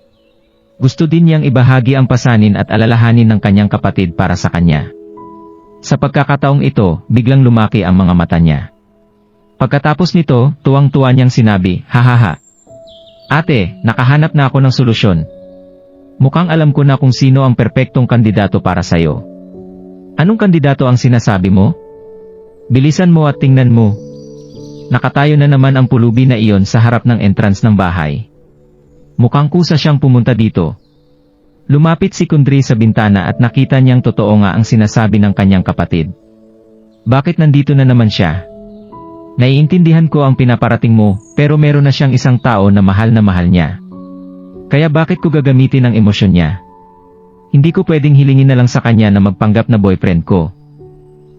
Gusto din niyang ibahagi ang pasanin at alalahanin ng kanyang kapatid para sa kanya. Sa pagkakataong ito, biglang lumaki ang mga mata niya. Pagkatapos nito, tuwang-tuwa niyang sinabi, "Hahaha. Ate, nakahanap na ako ng solusyon. Mukhang alam ko na kung sino ang perpektong kandidato para sa'yo." Anong kandidato ang sinasabi mo? Bilisan mo at tingnan mo. Nakatayo na naman ang pulubi na iyon sa harap ng entrance ng bahay. Mukhang kusa siyang pumunta dito. Lumapit si Kundry sa bintana at nakita niyang totoo nga ang sinasabi ng kanyang kapatid. Bakit nandito na naman siya? Naiintindihan ko ang pinaparating mo, pero meron na siyang isang tao na mahal niya. Kaya bakit ko gagamitin ang emosyon niya? Hindi ko pwedeng hilingin na lang sa kanya na magpanggap na boyfriend ko.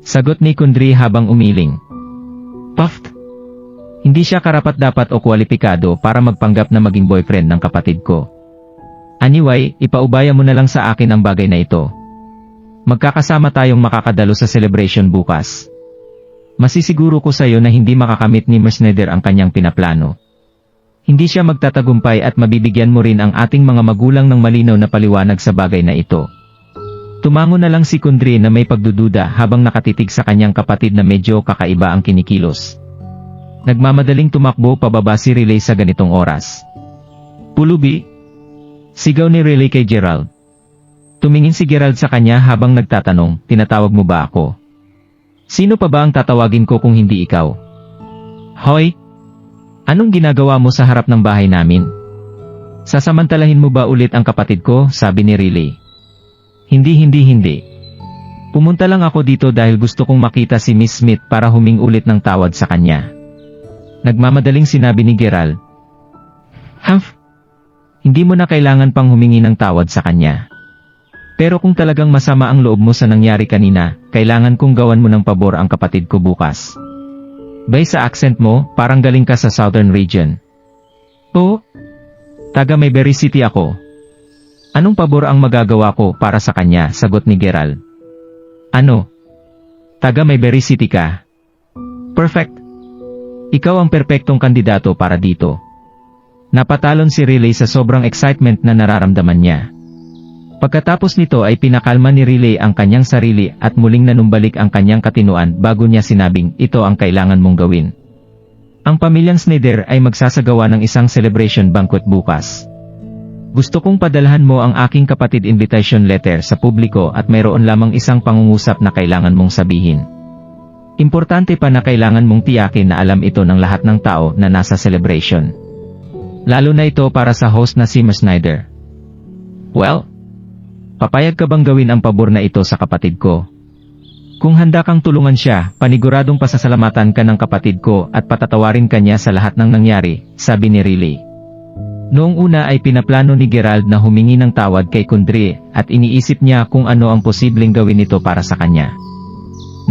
Sagot ni Kundry habang umiling. Puffed. Hindi siya karapat-dapat o kwalipikado para magpanggap na maging boyfriend ng kapatid ko. Anyway, ipaubaya mo na lang sa akin ang bagay na ito. Magkakasama tayong makakadalo sa celebration bukas. Masisiguro ko sa iyo na hindi makakamit ni Mr. Snyder ang kanyang pinaplano. Hindi siya magtatagumpay at mabibigyan mo rin ang ating mga magulang ng malinaw na paliwanag sa bagay na ito. Tumango na lang si Kundry na may pagdududa habang nakatitig sa kanyang kapatid na medyo kakaiba ang kinikilos. Nagmamadaling tumakbo pababa si Riley sa ganitong oras. Pulubi! Sigaw ni Riley kay Gerald. Tumingin si Gerald sa kanya habang nagtatanong, tinatawag mo ba ako? Sino pa ba ang tatawagin ko kung hindi ikaw? Hoy! Anong ginagawa mo sa harap ng bahay namin? Sasamantalahin mo ba ulit ang kapatid ko? Sabi ni Riley. Hindi. Pumunta lang ako dito dahil gusto kong makita si Miss Smith para huming ulit ng tawad sa kanya. Nagmamadaling sinabi ni Gerald. Humph! Hindi mo na kailangan pang humingi ng tawad sa kanya. Pero kung talagang masama ang loob mo sa nangyari kanina, kailangan kong gawan mo ng pabor ang kapatid ko bukas. Bay sa accent mo, parang galing ka sa Southern Region. Oo? Taga Mayberry City ako. Anong pabor ang magagawa ko para sa kanya? Sagot ni Gerald. Ano? Taga Mayberry City ka? Perfect. Ikaw ang perpektong kandidato para dito. Napatalon si Riley sa sobrang excitement na nararamdaman niya. Pagkatapos nito ay pinakalma ni Riley ang kanyang sarili at muling nanumbalik ang kanyang katinuan bago niya sinabing ito ang kailangan mong gawin. Ang pamilyang Snyder ay magsasagawa ng isang celebration banquet bukas. Gusto kong padalhan mo ang aking kapatid invitation letter sa publiko at mayroon lamang isang pangungusap na kailangan mong sabihin. Importante pa na kailangan mong tiyakin na alam ito ng lahat ng tao na nasa celebration. Lalo na ito para sa host na si Miss Snyder. Well, papayag ka bang gawin ang pabor na ito sa kapatid ko? Kung handa kang tulungan siya, paniguradong pasasalamatan ka ng kapatid ko at patatawarin ka niya sa lahat ng nangyari, sabi ni Riley. Noong una ay pinaplano ni Gerald na humingi ng tawad kay Kundry at iniisip niya kung ano ang posibleng gawin nito para sa kanya.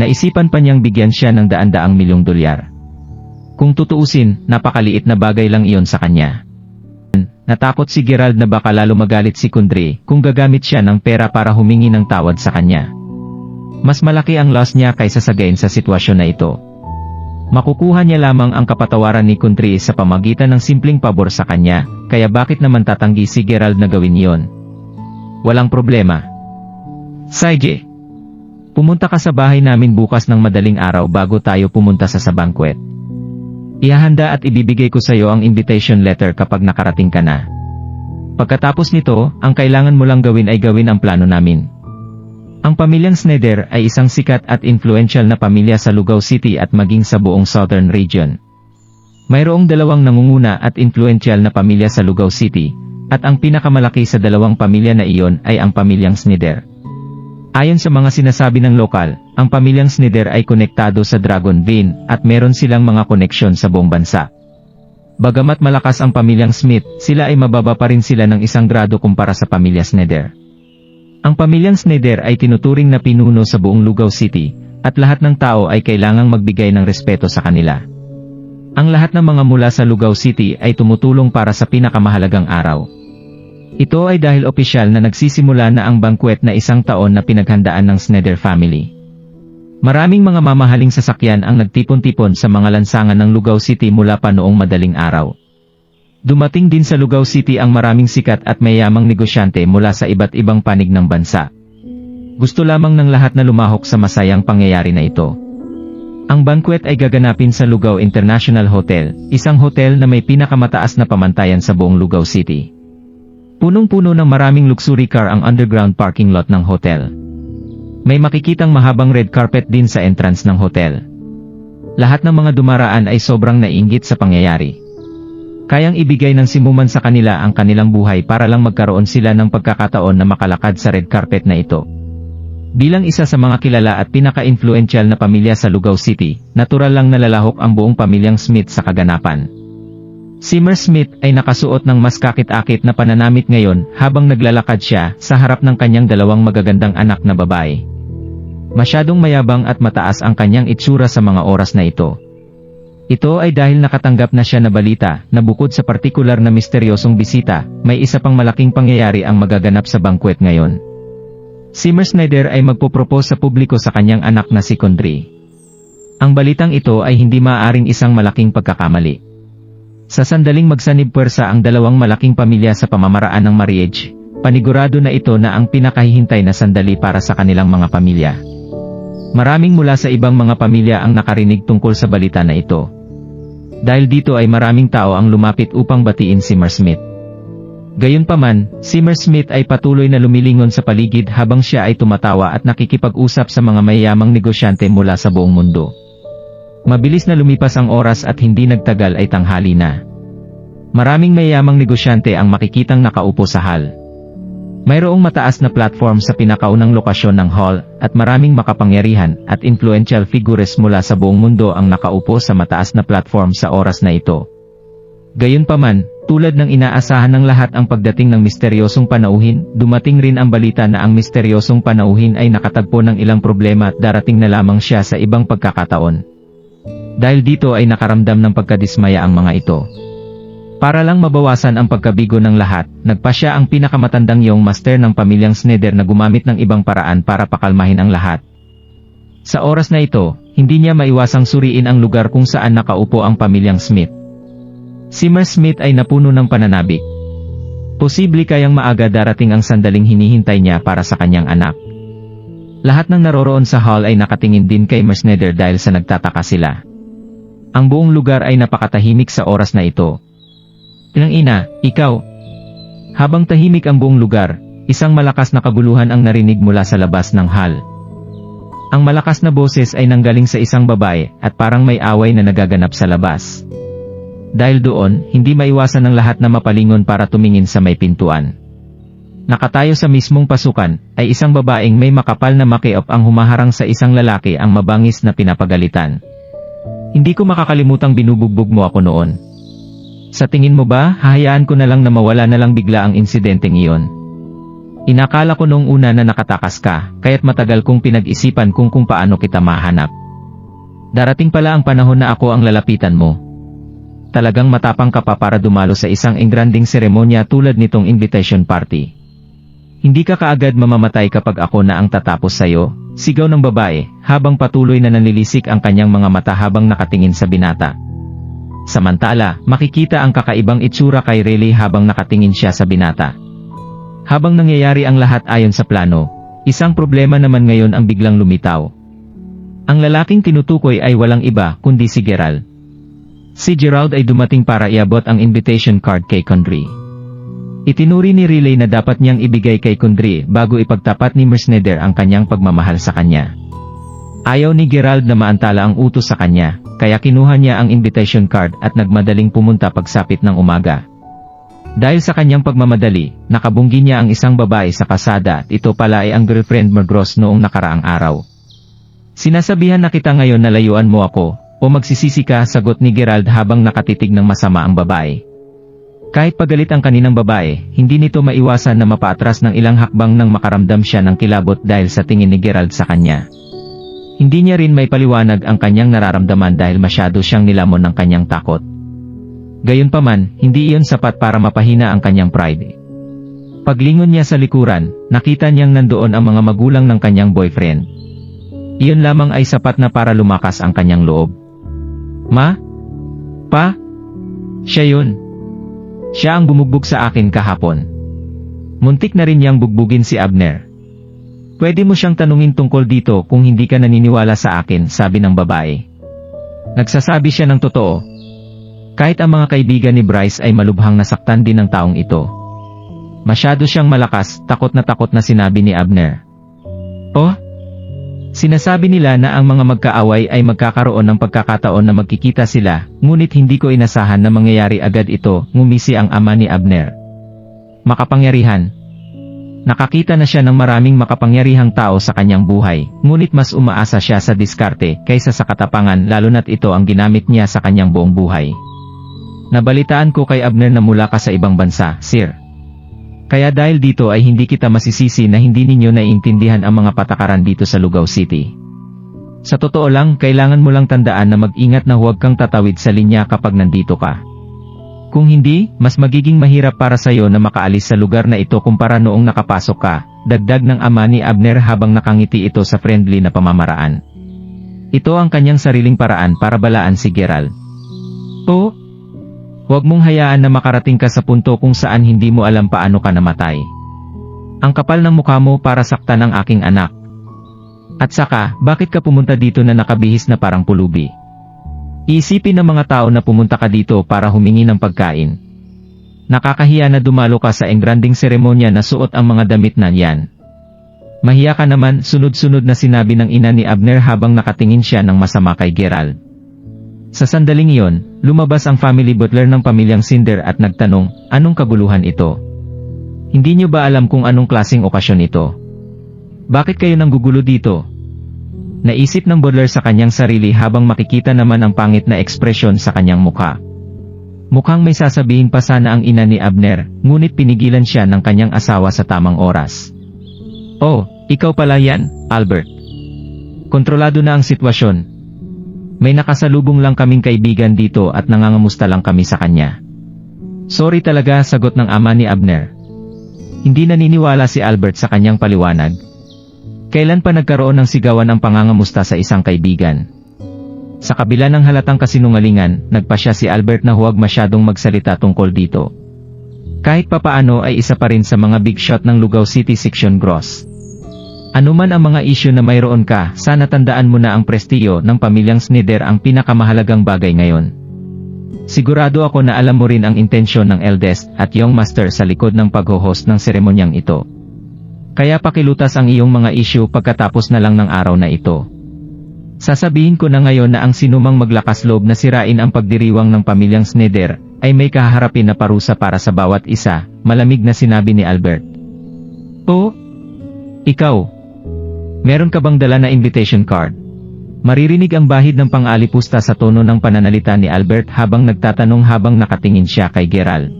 Naisipan pa niyang bigyan siya ng daan-daang milyong dolyar. Kung tutuusin, napakaliit na bagay lang iyon sa kanya. Natakot si Gerald na baka lalo magalit si Kundry kung gagamit siya ng pera para humingi ng tawad sa kanya. Mas malaki ang loss niya kaysa sa gain sa sitwasyon na ito. Makukuha niya lamang ang kapatawaran ni Kundry sa pamagitan ng simpleng pabor sa kanya, kaya bakit naman tatanggi si Gerald na gawin iyon? Walang problema. Saige, pumunta ka sa bahay namin bukas ng madaling araw bago tayo pumunta sa banquet. Ihahanda at ibibigay ko sa iyo ang invitation letter kapag nakarating ka na. Pagkatapos nito, ang kailangan mo lang gawin ay gawin ang plano namin. Ang pamilyang Snyder ay isang sikat at influential na pamilya sa Lugao City at maging sa buong Southern Region. Mayroong dalawang nangunguna at influential na pamilya sa Lugao City, at ang pinakamalaki sa dalawang pamilya na iyon ay ang pamilyang Snyder. Ayon sa mga sinasabi ng lokal, ang pamilyang Snyder ay konektado sa Dragon Vein at meron silang mga koneksyon sa buong bansa. Bagamat malakas ang pamilyang Smith, sila ay mababa pa rin sila ng 1 grado kumpara sa pamilya Snyder. Ang pamilyang Snyder ay tinuturing na pinuno sa buong Lugao City, at lahat ng tao ay kailangang magbigay ng respeto sa kanila. Ang lahat ng mga mula sa Lugao City ay tumutulong para sa pinakamahalagang araw. Ito ay dahil opisyal na nagsisimula na ang banquet na 1 taon na pinaghandaan ng Snyder family. Maraming mga mamahaling sasakyan ang nagtipon-tipon sa mga lansangan ng Lugao City mula pa noong madaling araw. Dumating din sa Lugao City ang maraming sikat at mayamang negosyante mula sa iba't ibang panig ng bansa. Gusto lamang ng lahat na lumahok sa masayang pangyayari na ito. Ang banquet ay gaganapin sa Lugao International Hotel, isang hotel na may pinakamataas na pamantayan sa buong Lugao City. Punong-puno ng maraming luxury car ang underground parking lot ng hotel. May makikitang mahabang red carpet din sa entrance ng hotel. Lahat ng mga dumaraan ay sobrang naiinggit sa pangyayari. Kayang ibigay ng simuman sa kanila ang kanilang buhay para lang magkaroon sila ng pagkakataon na makalakad sa red carpet na ito. Bilang isa sa mga kilala at pinaka-influential na pamilya sa Lugao City, natural lang nalalahok ang buong pamilyang Smith sa kaganapan. Si Mer Smith ay nakasuot ng mas kakit-akit na pananamit ngayon habang naglalakad siya sa harap ng kanyang 2 magagandang anak na babae. Masyadong mayabang at mataas ang kanyang itsura sa mga oras na ito. Ito ay dahil nakatanggap na siya na balita na bukod sa partikular na misteryosong bisita, may isa pang malaking pangyayari ang magaganap sa banquet ngayon. Si Mer Snyder ay magpopropose sa publiko sa kanyang anak na si Kundry. Ang balitang ito ay hindi maaaring isang malaking pagkakamali. Sa sandaling magsanib puwersa ang 2 malaking pamilya sa pamamaraan ng marriage, panigurado na ito na ang pinakahihintay na sandali para sa kanilang mga pamilya. Maraming mula sa ibang mga pamilya ang nakarinig tungkol sa balita na ito. Dahil dito ay maraming tao ang lumapit upang batiin si Mer Smith. Gayunpaman, si Mer Smith ay patuloy na lumilingon sa paligid habang siya ay tumatawa at nakikipag-usap sa mga mayayamang negosyante mula sa buong mundo. Mabilis na lumipas ang oras at hindi nagtagal ay tanghali na. Maraming mayayamang negosyante ang makikitang nakaupo sa hall. Mayroong mataas na platform sa pinakaunang lokasyon ng hall, at maraming makapangyarihan at influential figures mula sa buong mundo ang nakaupo sa mataas na platform sa oras na ito. Gayunpaman, tulad ng inaasahan ng lahat ang pagdating ng misteryosong panauhin, dumating rin ang balita na ang misteryosong panauhin ay nakatagpo ng ilang problema at darating na lamang siya sa ibang pagkakataon. Dahil dito ay nakaramdam ng pagkadismaya ang mga ito. Para lang mabawasan ang pagkabigo ng lahat, nagpasya ang pinakamatandang Young Master ng pamilyang Schneider na gumamit ng ibang paraan para pakalmahin ang lahat. Sa oras na ito, hindi niya maiwasang suriin ang lugar kung saan nakaupo ang pamilyang Smith. Si Mer Smith ay napuno ng pananabik. Posible kayang maaga darating ang sandaling hinihintay niya para sa kanyang anak. Lahat ng naroroon sa hall ay nakatingin din kay Mer Schneider dahil sa nagtataka sila. Ang buong lugar ay napakatahimik sa oras na ito. Inang ina, ikaw. Habang tahimik ang buong lugar, isang malakas na kabuluhan ang narinig mula sa labas ng hall. Ang malakas na boses ay nanggaling sa isang babae at parang may away na nagaganap sa labas. Dahil doon, hindi maiwasan ng lahat na mapalingon para tumingin sa may pintuan. Nakatayo sa mismong pasukan, ay isang babaeng may makapal na makiop ang humaharang sa isang lalaki ang mabangis na pinapagalitan. Hindi ko makakalimutang binubugbog mo ako noon. Sa tingin mo ba, hahayaan ko na lang na mawala na lang bigla ang insidenteng iyon? Inakala ko noong una na nakatakas ka, kaya't matagal kong pinag-isipan kung paano kita mahanap. Darating pala ang panahon na ako ang lalapitan mo. Talagang matapang ka pa para dumalo sa isang engranding seremonya tulad nitong invitation party. Hindi ka kaagad mamamatay kapag ako na ang tatapos sayo, sigaw ng babae, habang patuloy na nanlilisik ang kanyang mga mata habang nakatingin sa binata. Samantala, makikita ang kakaibang itsura kay Riley habang nakatingin siya sa binata. Habang nangyayari ang lahat ayon sa plano, isang problema naman ngayon ang biglang lumitaw. Ang lalaking tinutukoy ay walang iba kundi si Gerald. Si Gerald ay dumating para iabot ang invitation card kay Condry. Itinuri ni Riley na dapat niyang ibigay kay Condry bago ipagtapat ni Mer Schneider ang kanyang pagmamahal sa kanya. Ayaw ni Gerald na maantala ang utos sa kanya, kaya kinuha niya ang invitation card at nagmadaling pumunta pagsapit ng umaga. Dahil sa kanyang pagmamadali, nakabunggi niya ang isang babae sa kasada at ito pala ay ang girlfriend Margros noong nakaraang araw. Sinasabihan na kita ngayon na layuan mo ako, o magsisisi ka, sagot ni Gerald habang nakatitig ng masama ang babae. Kahit pagalit ang kaninang babae, hindi nito maiwasan na mapaatras ng ilang hakbang nang makaramdam siya ng kilabot dahil sa tingin ni Gerald sa kanya. Hindi niya rin may paliwanag ang kanyang nararamdaman dahil masyado siyang nilamon ng kanyang takot. Gayunpaman, hindi iyon sapat para mapahina ang kanyang pride. Paglingon niya sa likuran, nakita niyang nandoon ang mga magulang ng kanyang boyfriend. Iyon lamang ay sapat na para lumakas ang kanyang loob. Ma? Pa? Siya yun. Siya ang bumugbog sa akin kahapon. Muntik na rin niyang bugbugin si Abner. Pwede mo siyang tanungin tungkol dito kung hindi ka naniniwala sa akin, sabi ng babae. Nagsasabi siya ng totoo. Kahit ang mga kaibigan ni Bryce ay malubhang nasaktan din ng taong ito. Masyado siyang malakas, takot na sinabi ni Abner. Oh? Sinasabi nila na ang mga magkaaway ay magkakaroon ng pagkakataon na magkikita sila, ngunit hindi ko inasahan na mangyayari agad ito, ngumisi ang ama ni Abner. Makapangyarihan. Nakakita na siya ng maraming makapangyarihang tao sa kanyang buhay, ngunit mas umaasa siya sa diskarte kaysa sa katapangan lalo na't ito ang ginamit niya sa kanyang buong buhay. Nabalitaan ko kay Abner na mula ka sa ibang bansa, sir. Kaya dahil dito ay hindi kita masisisi na hindi ninyo naiintindihan ang mga patakaran dito sa Lugao City. Sa totoo lang, kailangan mo lang tandaan na mag-ingat na huwag kang tatawid sa linya kapag nandito ka. Kung hindi, mas magiging mahirap para sayo na makaalis sa lugar na ito kumpara noong nakapasok ka, dagdag ng ama ni Abner habang nakangiti ito sa friendly na pamamaraan. Ito ang kanyang sariling paraan para balaan si Gerald. Oh, huwag mong hayaan na makarating ka sa punto kung saan hindi mo alam paano ka namatay. Ang kapal ng mukha mo para saktan ang aking anak. At saka, bakit ka pumunta dito na nakabihis na parang pulubi? Iisipin ng mga tao na pumunta ka dito para humingi ng pagkain. Nakakahiya na dumalo ka sa engranding seremonya na suot ang mga damit na yan. Mahiya ka naman, sunod-sunod na sinabi ng ina ni Abner habang nakatingin siya ng masama kay Gerald. Sa sandaling iyon, lumabas ang family butler ng pamilyang Cinder at nagtanong, anong kaguluhan ito? Hindi niyo ba alam kung anong klaseng okasyon ito? Bakit kayo nanggugulo dito? Naisip ng butler sa kanyang sarili habang makikita naman ang pangit na ekspresyon sa kanyang mukha. Mukhang may sasabihin pa sana ang ina ni Abner, ngunit pinigilan siya ng kanyang asawa sa tamang oras. Oh, ikaw pala yan, Albert. Kontrolado na ang sitwasyon. May nakasalubong lang kaming kaibigan dito at nangangamusta lang kami sa kanya. Sorry talaga, sagot ng ama ni Abner. Hindi naniniwala si Albert sa kanyang paliwanag. Kailan pa nagkaroon ng sigawan ang pangangamusta sa isang kaibigan? Sa kabila ng halatang kasinungalingan, nagpasya si Albert na huwag masyadong magsalita tungkol dito. Kahit papaano ay isa pa rin sa mga big shot ng Lugaw City Section Gross. Ano man ang mga isyu na mayroon ka, sana tandaan mo na ang prestiyo ng pamilyang Snyder ang pinakamahalagang bagay ngayon. Sigurado ako na alam mo rin ang intensyon ng eldest at young master sa likod ng pag-host ng seremonyang ito. Kaya pakilutas ang iyong mga isyu pagkatapos na lang ng araw na ito. Sasabihin ko na ngayon na ang sinumang maglakas loob na sirain ang pagdiriwang ng pamilyang Snyder, ay may kaharapin na parusa para sa bawat isa, malamig na sinabi ni Albert. Oh? Ikaw? Meron ka bang dala na invitation card? Maririnig ang bahid ng pang-alipusta sa tono ng pananalita ni Albert habang nagtatanong habang nakatingin siya kay Gerald.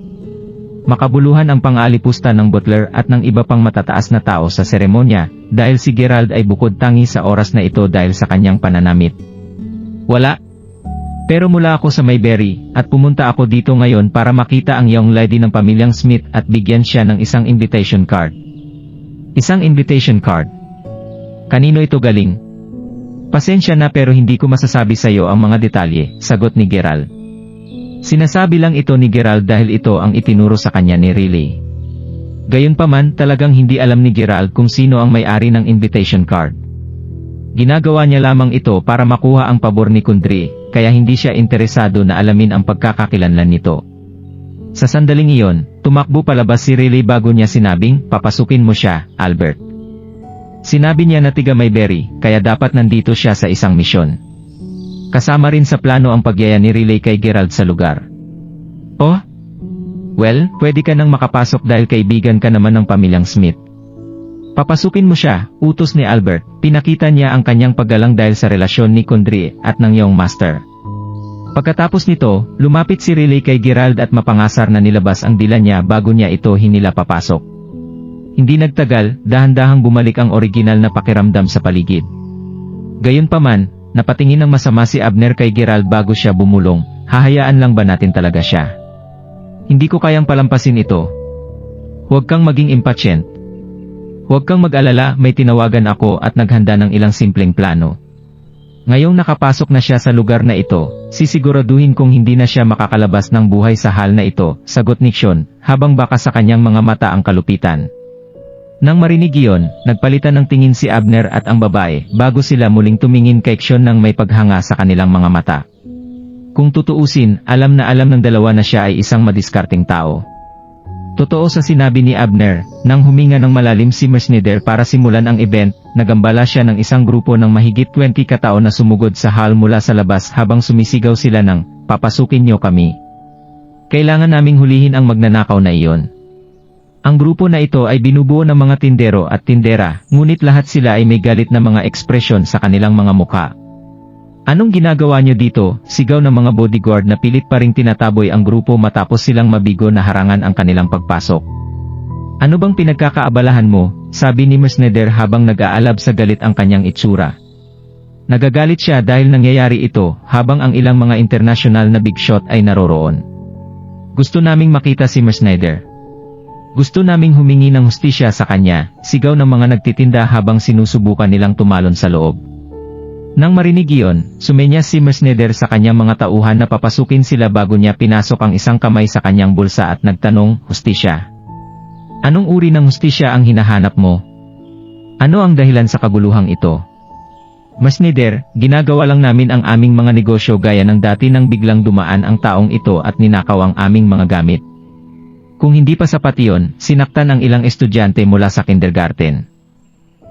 Makabuluhan ang pang-alipusta ng butler at ng iba pang matataas na tao sa seremonya, dahil si Gerald ay bukod tangi sa oras na ito dahil sa kanyang pananamit. Wala. Pero mula ako sa Mayberry, at pumunta ako dito ngayon para makita ang young lady ng pamilyang Smith at bigyan siya ng isang invitation card. Isang invitation card? Kanino ito galing? Pasensya na pero hindi ko masasabi sa iyo ang mga detalye, sagot ni Gerald. Sinasabi lang ito ni Gerald dahil ito ang itinuro sa kanya ni Riley. Gayunpaman, talagang hindi alam ni Gerald kung sino ang may-ari ng invitation card. Ginagawa niya lamang ito para makuha ang pabor ni Kundry, kaya hindi siya interesado na alamin ang pagkakakilanlan nito. Sa sandaling iyon, tumakbo palabas si Riley bago niya sinabing, papasukin mo siya, Albert. Sinabi niya na tiga Mayberry, kaya dapat nandito siya sa isang misyon. Kasama rin sa plano ang pagyaya ni Riley kay Gerald sa lugar. Oh? Well, pwede ka nang makapasok dahil kaibigan ka naman ng pamilyang Smith. Papasukin mo siya, utos ni Albert. Pinakita niya ang kanyang paggalang dahil sa relasyon ni Kundry at ng young master. Pagkatapos nito, lumapit si Riley kay Gerald at mapangasar na nilabas ang dila niya bago niya ito hinila papasok. Hindi nagtagal, dahan-dahang bumalik ang original na pakiramdam sa paligid. Gayunpaman, napatingin ng masama si Abner kay Gerald bago siya bumulong, hahayaan lang ba natin talaga siya? Hindi ko kayang palampasin ito. Huwag kang maging impatient. Huwag kang mag-alala, may tinawagan ako at naghanda ng ilang simpleng plano. Ngayong nakapasok na siya sa lugar na ito, sisiguraduhin kong hindi na siya makakalabas ng buhay sa hal na ito, sagot ni Xion, habang baka sa kanyang mga mata ang kalupitan. Nang marinig iyon, nagpalitan ng tingin si Abner at ang babae, bago sila muling tumingin kay Xion nang may paghanga sa kanilang mga mata. Kung tutuusin, alam ng dalawa na siya ay isang madiskarteng tao. Totoo sa sinabi ni Abner, nang huminga ng malalim si Snyder para simulan ang event, nagambala siya ng isang grupo ng mahigit 20 katao na sumugod sa hall mula sa labas habang sumisigaw sila ng, papasukin niyo kami. Kailangan naming hulihin ang magnanakaw na iyon. Ang grupo na ito ay binubuo ng mga tindero at tindera, ngunit lahat sila ay may galit na mga ekspresyon sa kanilang mga mukha. Anong ginagawa niyo dito? Sigaw ng mga bodyguard na pilit pa ring tinataboy ang grupo matapos silang mabigo na harangan ang kanilang pagpasok. Ano bang pinagkakaabalahan mo? Sabi ni Snyder habang nag-aalab sa galit ang kanyang itsura. Nagagalit siya dahil nangyayari ito habang ang ilang mga internasyonal na big shot ay naroroon. Gusto naming makita si Snyder. Gusto naming humingi ng hustisya sa kanya, sigaw ng mga nagtitinda habang sinusubukan nilang tumalon sa loob. Nang marinig iyon, sumenyas si Snyder sa kanyang mga tauhan na papasukin sila bago niya pinasok ang isang kamay sa kanyang bulsa at nagtanong, hustisya. Anong uri ng hustisya ang hinahanap mo? Ano ang dahilan sa kaguluhang ito? Snyder, ginagawa lang namin ang aming mga negosyo gaya ng dati nang biglang dumaan ang taong ito at ninakaw ang aming mga gamit. Kung hindi pa sapat iyon, sinaktan ang ilang estudyante mula sa kindergarten.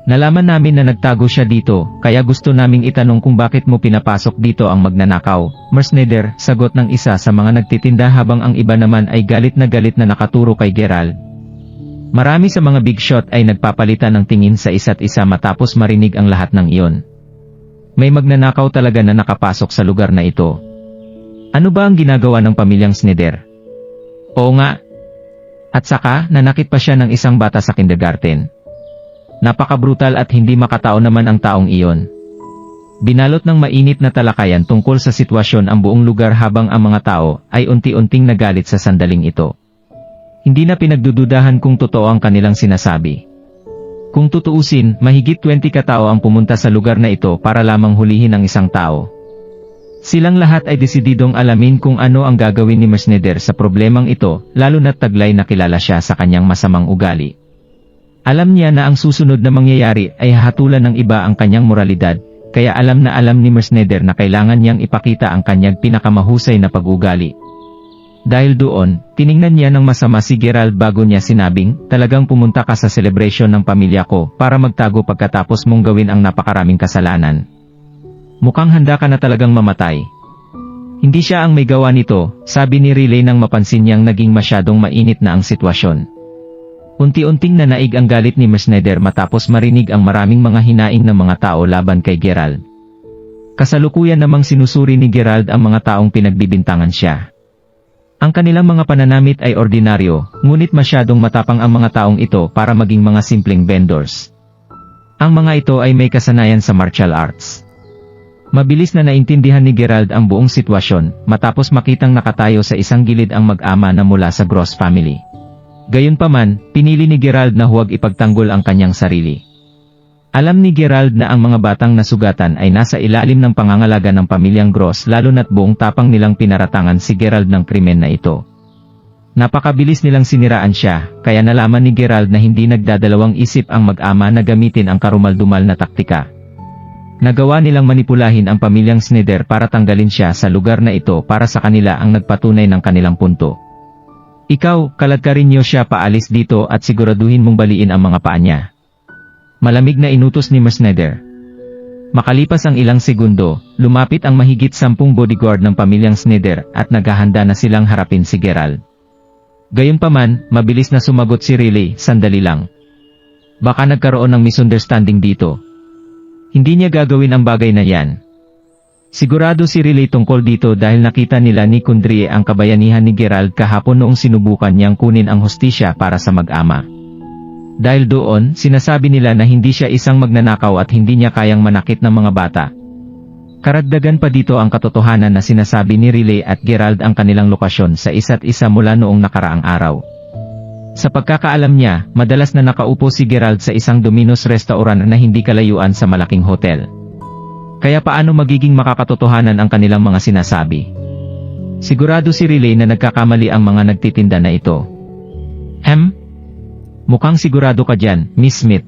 Nalaman namin na nagtago siya dito, kaya gusto naming itanong kung bakit mo pinapasok dito ang magnanakaw. Mersneder, sagot ng isa sa mga nagtitinda habang ang iba naman ay galit na nakaturo kay Gerald. Marami sa mga big shot ay nagpapalitan ng tingin sa isa't isa matapos marinig ang lahat ng iyon. May magnanakaw talaga na nakapasok sa lugar na ito. Ano ba ang ginagawa ng pamilyang Schneider? Oo nga. At saka, nanakit pa siya ng isang bata sa kindergarten. Napaka-brutal at hindi makatao naman ang taong iyon. Binalot ng mainit na talakayan tungkol sa sitwasyon ang buong lugar habang ang mga tao ay unti-unting nagalit sa sandaling ito. Hindi na pinagdududahan kung totoo ang kanilang sinasabi. Kung tutuusin, mahigit 20 katao ang pumunta sa lugar na ito para lamang hulihin ang isang tao. Silang lahat ay desididong alamin kung ano ang gagawin ni Mersneder sa problemang ito, lalo na't taglay na kilala siya sa kanyang masamang ugali. Alam niya na ang susunod na mangyayari ay hahatulan ng iba ang kanyang moralidad, kaya alam na alam ni Mersneder na kailangan niyang ipakita ang kanyang pinakamahusay na pag-ugali. Dahil doon, tiningnan niya ng masama si Gerald bago niya sinabing, talagang pumunta ka sa celebration ng pamilya ko para magtago pagkatapos mong gawin ang napakaraming kasalanan. Mukhang handa ka na talagang mamatay. Hindi siya ang may gawa nito, sabi ni Riley nang mapansin niyang naging masyadong mainit na ang sitwasyon. Unti-unting nanaig ang galit ni Mersneder matapos marinig ang maraming mga hinaing ng mga tao laban kay Gerald. Kasalukuyan namang sinusuri ni Gerald ang mga taong pinagbibintangan siya. Ang kanilang mga pananamit ay ordinaryo, ngunit masyadong matapang ang mga taong ito para maging mga simpleng vendors. Ang mga ito ay may kasanayan sa martial arts. Mabilis na naintindihan ni Gerald ang buong sitwasyon, matapos makitang nakatayo sa isang gilid ang mag-ama na mula sa Gross family. Gayunpaman, pinili ni Gerald na huwag ipagtanggol ang kanyang sarili. Alam ni Gerald na ang mga batang nasugatan ay nasa ilalim ng pangangalaga ng pamilyang Gross lalo na't buong tapang nilang pinaratangan si Gerald ng krimen na ito. Napakabilis nilang siniraan siya, kaya nalaman ni Gerald na hindi nagdadalawang isip ang mag-ama na gamitin ang karumaldumal na taktika. Nagawa nilang manipulahin ang pamilyang Schneider para tanggalin siya sa lugar na ito para sa kanila ang nagpatunay ng kanilang punto. Ikaw, kaladkarin niyo siya paalis dito at siguraduhin mong baliin ang mga paa niya. Malamig na inutos ni Mersneder. Makalipas ang ilang segundo, lumapit ang mahigit 10 bodyguard ng pamilyang Schneider at naghahanda na silang harapin si Gerald. Gayunpaman, mabilis na sumagot si Riley, sandali lang. Baka nagkaroon ng misunderstanding dito. Hindi niya gagawin ang bagay na yan. Sigurado si Riley tungkol dito dahil nakita nila ni Kundrie ang kabayanihan ni Gerald kahapon noong sinubukan niyang kunin ang hustisya para sa mag-ama. Dahil doon, sinasabi nila na hindi siya isang magnanakaw at hindi niya kayang manakit ng mga bata. Karagdagan pa dito ang katotohanan na sinasabi ni Riley at Gerald ang kanilang lokasyon sa isa't isa mula noong nakaraang araw. Sa pagkakaalam niya, madalas na nakaupo si Gerald sa isang Domino's restaurant na hindi kalayuan sa malaking hotel. Kaya paano magiging makakatotohanan ang kanilang mga sinasabi? Sigurado si Riley na nagkakamali ang mga nagtitinda na ito. Mukhang sigurado ka dyan, Miss Smith.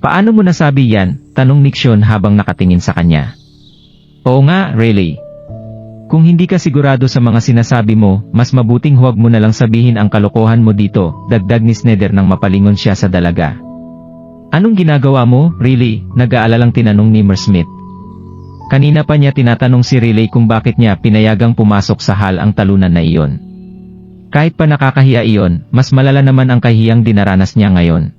Paano mo nasabi yan? Tanong ni Xion habang nakatingin sa kanya. Oo nga, Riley. Kung hindi ka sigurado sa mga sinasabi mo, mas mabuting huwag mo na lang sabihin ang kalokohan mo dito, dagdag ni Schneider nang mapalingon siya sa dalaga. Anong ginagawa mo, Riley? Nag-aalalang tinanong ni Smith. Kanina pa niya tinatanong si Riley kung bakit niya pinayagang pumasok sa hall ang talunan na iyon. Kahit pa nakakahiya iyon, mas malala naman ang kahiyang dinaranas niya ngayon.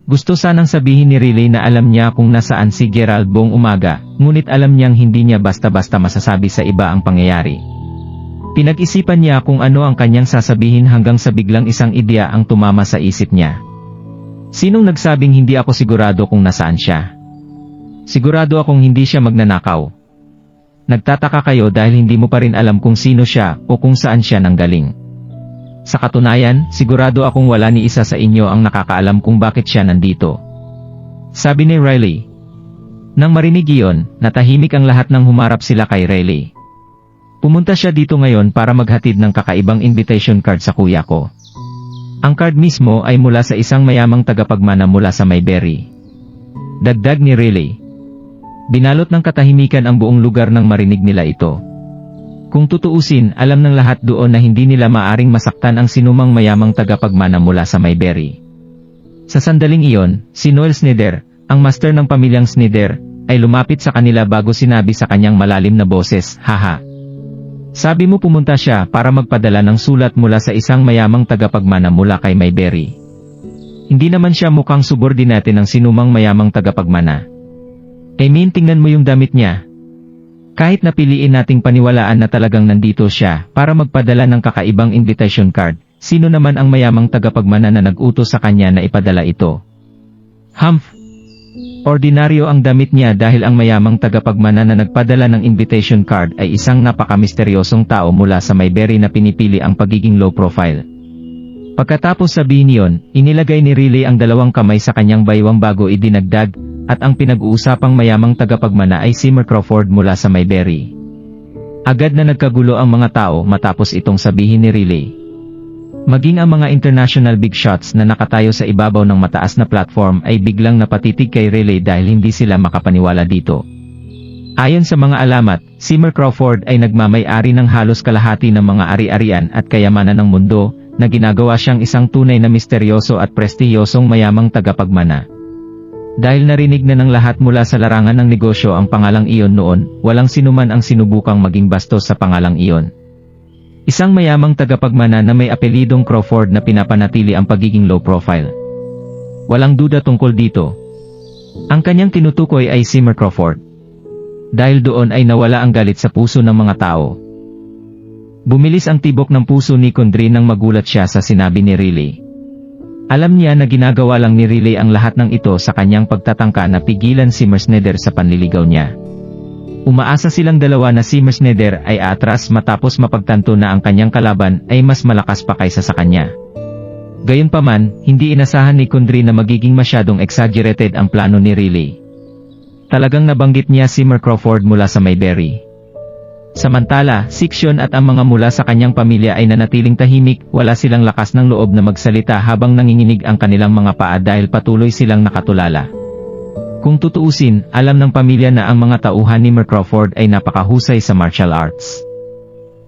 Gusto sanang sabihin ni Riley na alam niya kung nasaan si Gerald buong umaga, ngunit alam niyang hindi niya basta-basta masasabi sa iba ang pangyayari. Pinag-isipan niya kung ano ang kanyang sasabihin hanggang sa biglang isang ideya ang tumama sa isip niya. Sinong nagsabing hindi ako sigurado kung nasaan siya? Sigurado akong hindi siya magnanakaw. Nagtataka kayo dahil hindi mo pa rin alam kung sino siya o kung saan siya nanggaling. Sa katunayan, sigurado akong wala ni isa sa inyo ang nakakaalam kung bakit siya nandito. Sabi ni Riley. Nang marinig iyon, natahimik ang lahat nang humarap sila kay Riley. Pumunta siya dito ngayon para maghatid ng kakaibang invitation card sa kuya ko. Ang card mismo ay mula sa isang mayamang tagapagmana mula sa Mayberry. Dagdag ni Riley. Binalot ng katahimikan ang buong lugar nang marinig nila ito. Kung tutuusin, alam ng lahat doon na hindi nila maaring masaktan ang sinumang mayamang tagapagmana mula sa Mayberry. Sa sandaling iyon, si Noel Snyder, ang master ng pamilyang Snyder, ay lumapit sa kanila bago sinabi sa kanyang malalim na boses, "Haha. Sabi mo pumunta siya para magpadala ng sulat mula sa isang mayamang tagapagmana mula kay Mayberry. Hindi naman siya mukhang subordinate ng sinumang mayamang tagapagmana. Tingnan mo yung damit niya. Kahit napiliin nating paniwalaan na talagang nandito siya para magpadala ng kakaibang invitation card, sino naman ang mayamang tagapagmana na nag-utos sa kanya na ipadala ito? Humph! Ordinaryo ang damit niya dahil ang mayamang tagapagmana na nagpadala ng invitation card ay isang napakamisteryosong tao mula sa Mayberry na pinipili ang pagiging low profile." Pagkatapos sabihin niyon, inilagay ni Riley ang dalawang kamay sa kanyang baywang bago idinagdag, at ang pinag-uusapang mayamang tagapagmana ay si Seymour Crawford mula sa Mayberry. Agad na nagkagulo ang mga tao matapos itong sabihin ni Riley. Maging ang mga international big shots na nakatayo sa ibabaw ng mataas na platform ay biglang napatitig kay Riley dahil hindi sila makapaniwala dito. Ayon sa mga alamat, si Seymour Crawford ay nagmamay-ari ng halos kalahati ng mga ari-arian at kayamanan ng mundo, na ginagawa siyang isang tunay na misteryoso at prestihiyosong mayamang tagapagmana. Dahil narinig na ng lahat mula sa larangan ng negosyo ang pangalang iyon noon, walang sinuman ang sinubukang maging bastos sa pangalang iyon. Isang mayamang tagapagmana na may apelidong Crawford na pinapanatili ang pagiging low profile. Walang duda tungkol dito. Ang kanyang tinutukoy ay si Seymour Crawford. Dahil doon ay nawala ang galit sa puso ng mga tao. Bumilis ang tibok ng puso ni Condry nang magulat siya sa sinabi ni Riley. Alam niya na ginagawa lang ni Riley ang lahat ng ito sa kanyang pagtatangka na pigilan si Seymour Snyder sa panliligaw niya. Umaasa silang dalawa na si Seymour Snyder ay aatras matapos mapagtanto na ang kanyang kalaban ay mas malakas pa kaysa sa kanya. Gayunpaman, hindi inasahan ni Condry na magiging masyadong exaggerated ang plano ni Riley. Talagang nabanggit niya si Seymour Crawford mula sa Mayberry. Samantala, Siksyon at ang mga mula sa kanyang pamilya ay nanatiling tahimik, wala silang lakas ng loob na magsalita habang nanginginig ang kanilang mga paa dahil patuloy silang nakatulala. Kung tutuusin, alam ng pamilya na ang mga tauhan ni Seymour Crawford ay napakahusay sa martial arts.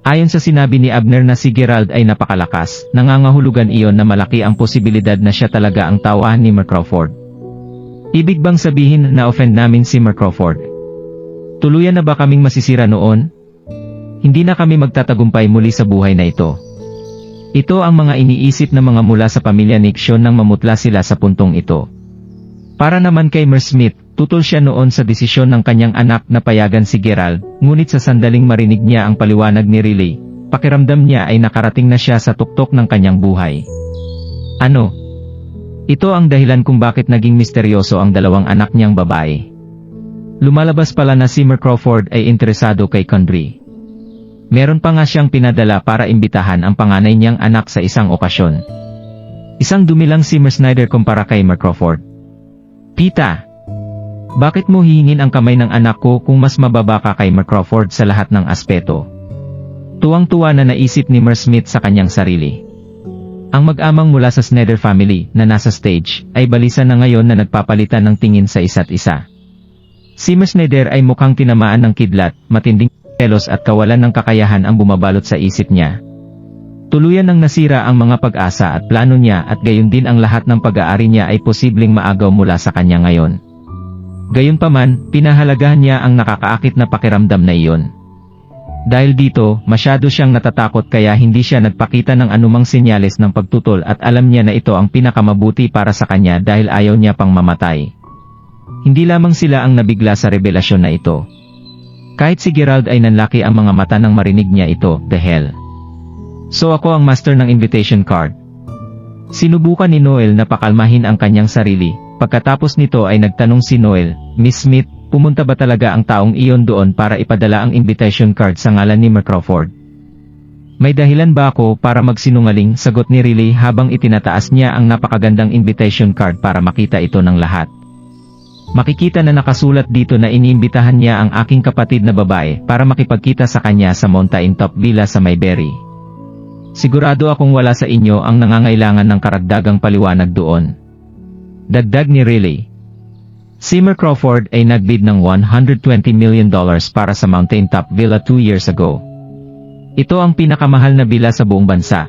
Ayon sa sinabi ni Abner na si Gerald ay napakalakas, nangangahulugan iyon na malaki ang posibilidad na siya talaga ang tauhan ni Seymour Crawford. Ibig bang sabihin na offend namin si Seymour Crawford? Tuluyan na ba kaming masisira noon? Hindi na kami magtatagumpay muli sa buhay na ito. Ito ang mga iniisip ng mga mula sa pamilya Nixon nang mamutla sila sa puntong ito. Para naman kay Mer Smith, tutol siya noon sa desisyon ng kanyang anak na payagan si Gerald, ngunit sa sandaling marinig niya ang paliwanag ni Riley, pakiramdam niya ay nakarating na siya sa tuktok ng kanyang buhay. Ano? Ito ang dahilan kung bakit naging misteryoso ang dalawang anak niyang babae. Lumalabas pala na si Seymour Crawford ay interesado kay Condry. Meron pa nga siyang pinadala para imbitahan ang panganay niyang anak sa isang okasyon. Isang dumilang si Seymour Snyder kumpara kay Seymour Crawford. Tita! Bakit mo hihingin ang kamay ng anak ko kung mas mababa ka kay Seymour Crawford sa lahat ng aspeto? Tuwang-tuwa na naisip ni Mer Smith sa kanyang sarili. Ang mag-amang mula sa Snyder family na nasa stage ay balisa na ngayon na nagpapalitan ng tingin sa isa't isa. Si Seymour Snyder ay mukhang tinamaan ng kidlat, matinding selos at kawalan ng kakayahan ang bumabalot sa isip niya. Tuluyan nang nasira ang mga pag-asa at plano niya at gayon din ang lahat ng pag-aari niya ay posibleng maagaw mula sa kanya ngayon. Gayunpaman, pinahalagahan niya ang nakakaakit na pakiramdam na iyon. Dahil dito, masyado siyang natatakot kaya hindi siya nagpakita ng anumang senyales ng pagtutol at alam niya na ito ang pinakamabuti para sa kanya dahil ayaw niya pang mamatay. Hindi lamang sila ang nabigla sa revelasyon na ito. Kahit si Gerald ay nanlaki ang mga mata nang marinig niya ito, the hell. So ako ang master ng invitation card. Sinubukan ni Noel na pakalmahin ang kanyang sarili, pagkatapos nito ay nagtanong si Noel, Miss Smith, pumunta ba talaga ang taong iyon doon para ipadala ang invitation card sa ngalan ni Seymour Crawford? May dahilan ba ako para magsinungaling, sagot ni Riley habang itinataas niya ang napakagandang invitation card para makita ito ng lahat. Makikita na nakasulat dito na iniimbitahan niya ang aking kapatid na babae para makipagkita sa kanya sa Mountain Top Villa sa Mayberry. Sigurado akong wala sa inyo ang nangangailangan ng karagdagang paliwanag doon. Dagdag ni Riley. Seymour Crawford ay nagbid ng $120 million para sa Mountain Top Villa 2 years ago. Ito ang pinakamahal na villa sa buong bansa.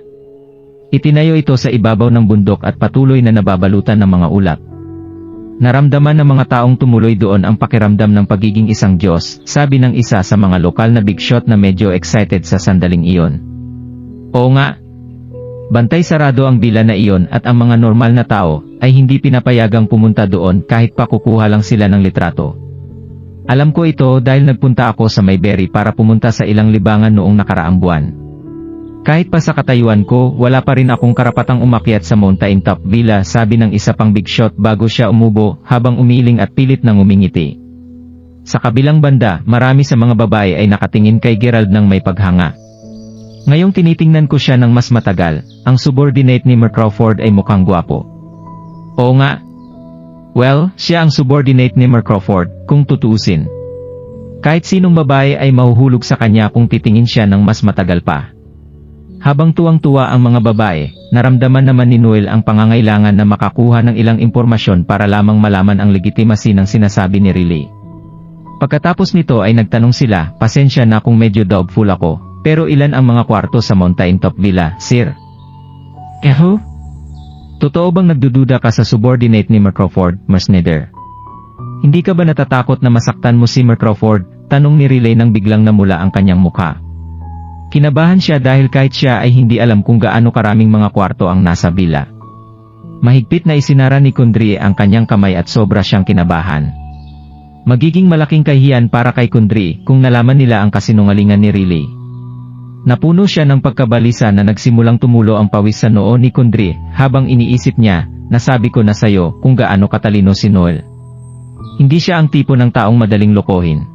Itinayo ito sa ibabaw ng bundok at patuloy na nababalutan ng mga ulap. Naramdaman ng mga taong tumuloy doon ang pakiramdam ng pagiging isang Diyos, sabi ng isa sa mga lokal na big shot na medyo excited sa sandaling iyon. Oo nga. Bantay sarado ang bila na iyon at ang mga normal na tao ay hindi pinapayagang pumunta doon kahit pa kukuha lang sila ng litrato. Alam ko ito dahil nagpunta ako sa Mayberry para pumunta sa ilang libangan noong nakaraang buwan. Kahit pa sa katayuan ko, wala pa rin akong karapatang umakyat sa Mountain Top Villa, sabi ng isa pang big shot bago siya umubo habang umiiling at pilit nang umingiti. Sa kabilang banda, marami sa mga babae ay nakatingin kay Gerald ng may paghanga. Ngayong tinitingnan ko siya ng mas matagal, ang subordinate ni Mer Crawford ay mukhang gwapo. Oo nga. Well, siya ang subordinate ni Mer Crawford, kung tutuusin. Kahit sinong babae ay mahuhulog sa kanya kung titingin siya ng mas matagal pa. Habang tuwang-tuwa ang mga babae, naramdaman naman ni Noel ang pangangailangan na makakuha ng ilang impormasyon para lamang malaman ang legitimasi ng sinasabi ni Riley. Pagkatapos nito ay nagtanong sila, pasensya na kung medyo doubtful ako, pero ilan ang mga kwarto sa Mountain Top Villa, sir? Eho? Totoo bang nagdududa ka sa subordinate ni Mer Crawford, Mer Snyder? Hindi ka ba natatakot na masaktan mo si Mer Crawford? Tanong ni Riley nang biglang namula ang kanyang mukha. Kinabahan siya dahil kahit siya ay hindi alam kung gaano karaming mga kwarto ang nasa villa. Mahigpit na isinara ni Kundry ang kanyang kamay at sobra siyang kinabahan. Magiging malaking kahihiyan para kay Kundry kung nalaman nila ang kasinungalingan ni Riley. Napuno siya ng pagkabalisa na nagsimulang tumulo ang pawis sa noo ni Kundry habang iniisip niya, nasabi ko na sayo kung gaano katalino si Noel. Hindi siya ang tipo ng taong madaling lokohin.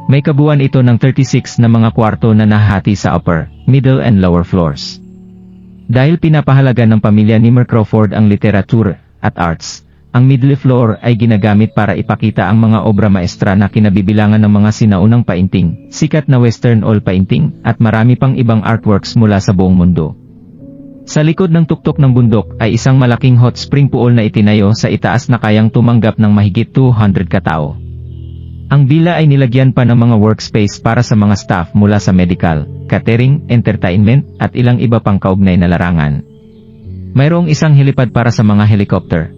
May kabuuan ito ng 36 na mga kwarto na nahati sa upper, middle and lower floors. Dahil pinapahalaga ng pamilya ni Mer Crawford ang literature at arts, ang middle floor ay ginagamit para ipakita ang mga obra maestra na kinabibilangan ng mga sinaunang painting, sikat na western oil painting, at marami pang ibang artworks mula sa buong mundo. Sa likod ng tuktok ng bundok ay isang malaking hot spring pool na itinayo sa itaas na kayang tumanggap ng mahigit 200 katao. Ang villa ay nilagyan pa ng mga workspace para sa mga staff mula sa medical, catering, entertainment, at ilang iba pang kaugnay na larangan. Mayroong isang helipad para sa mga helicopter.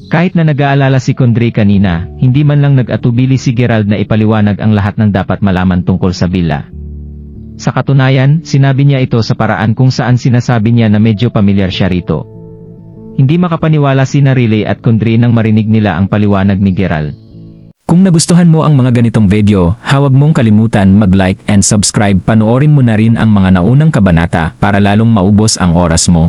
Kahit na nag-aalala si Kundry kanina, hindi man lang nag-atubili si Gerald na ipaliwanag ang lahat ng dapat malaman tungkol sa villa. Sa katunayan, sinabi niya ito sa paraan kung saan sinasabi niya na medyo pamilyar siya rito. Hindi makapaniwala si Riley at Kundry nang marinig nila ang paliwanag ni Gerald. Kung nagustuhan mo ang mga ganitong video, huwag mong kalimutan mag-like and subscribe. Panoorin mo na rin ang mga naunang kabanata para lalong maubos ang oras mo.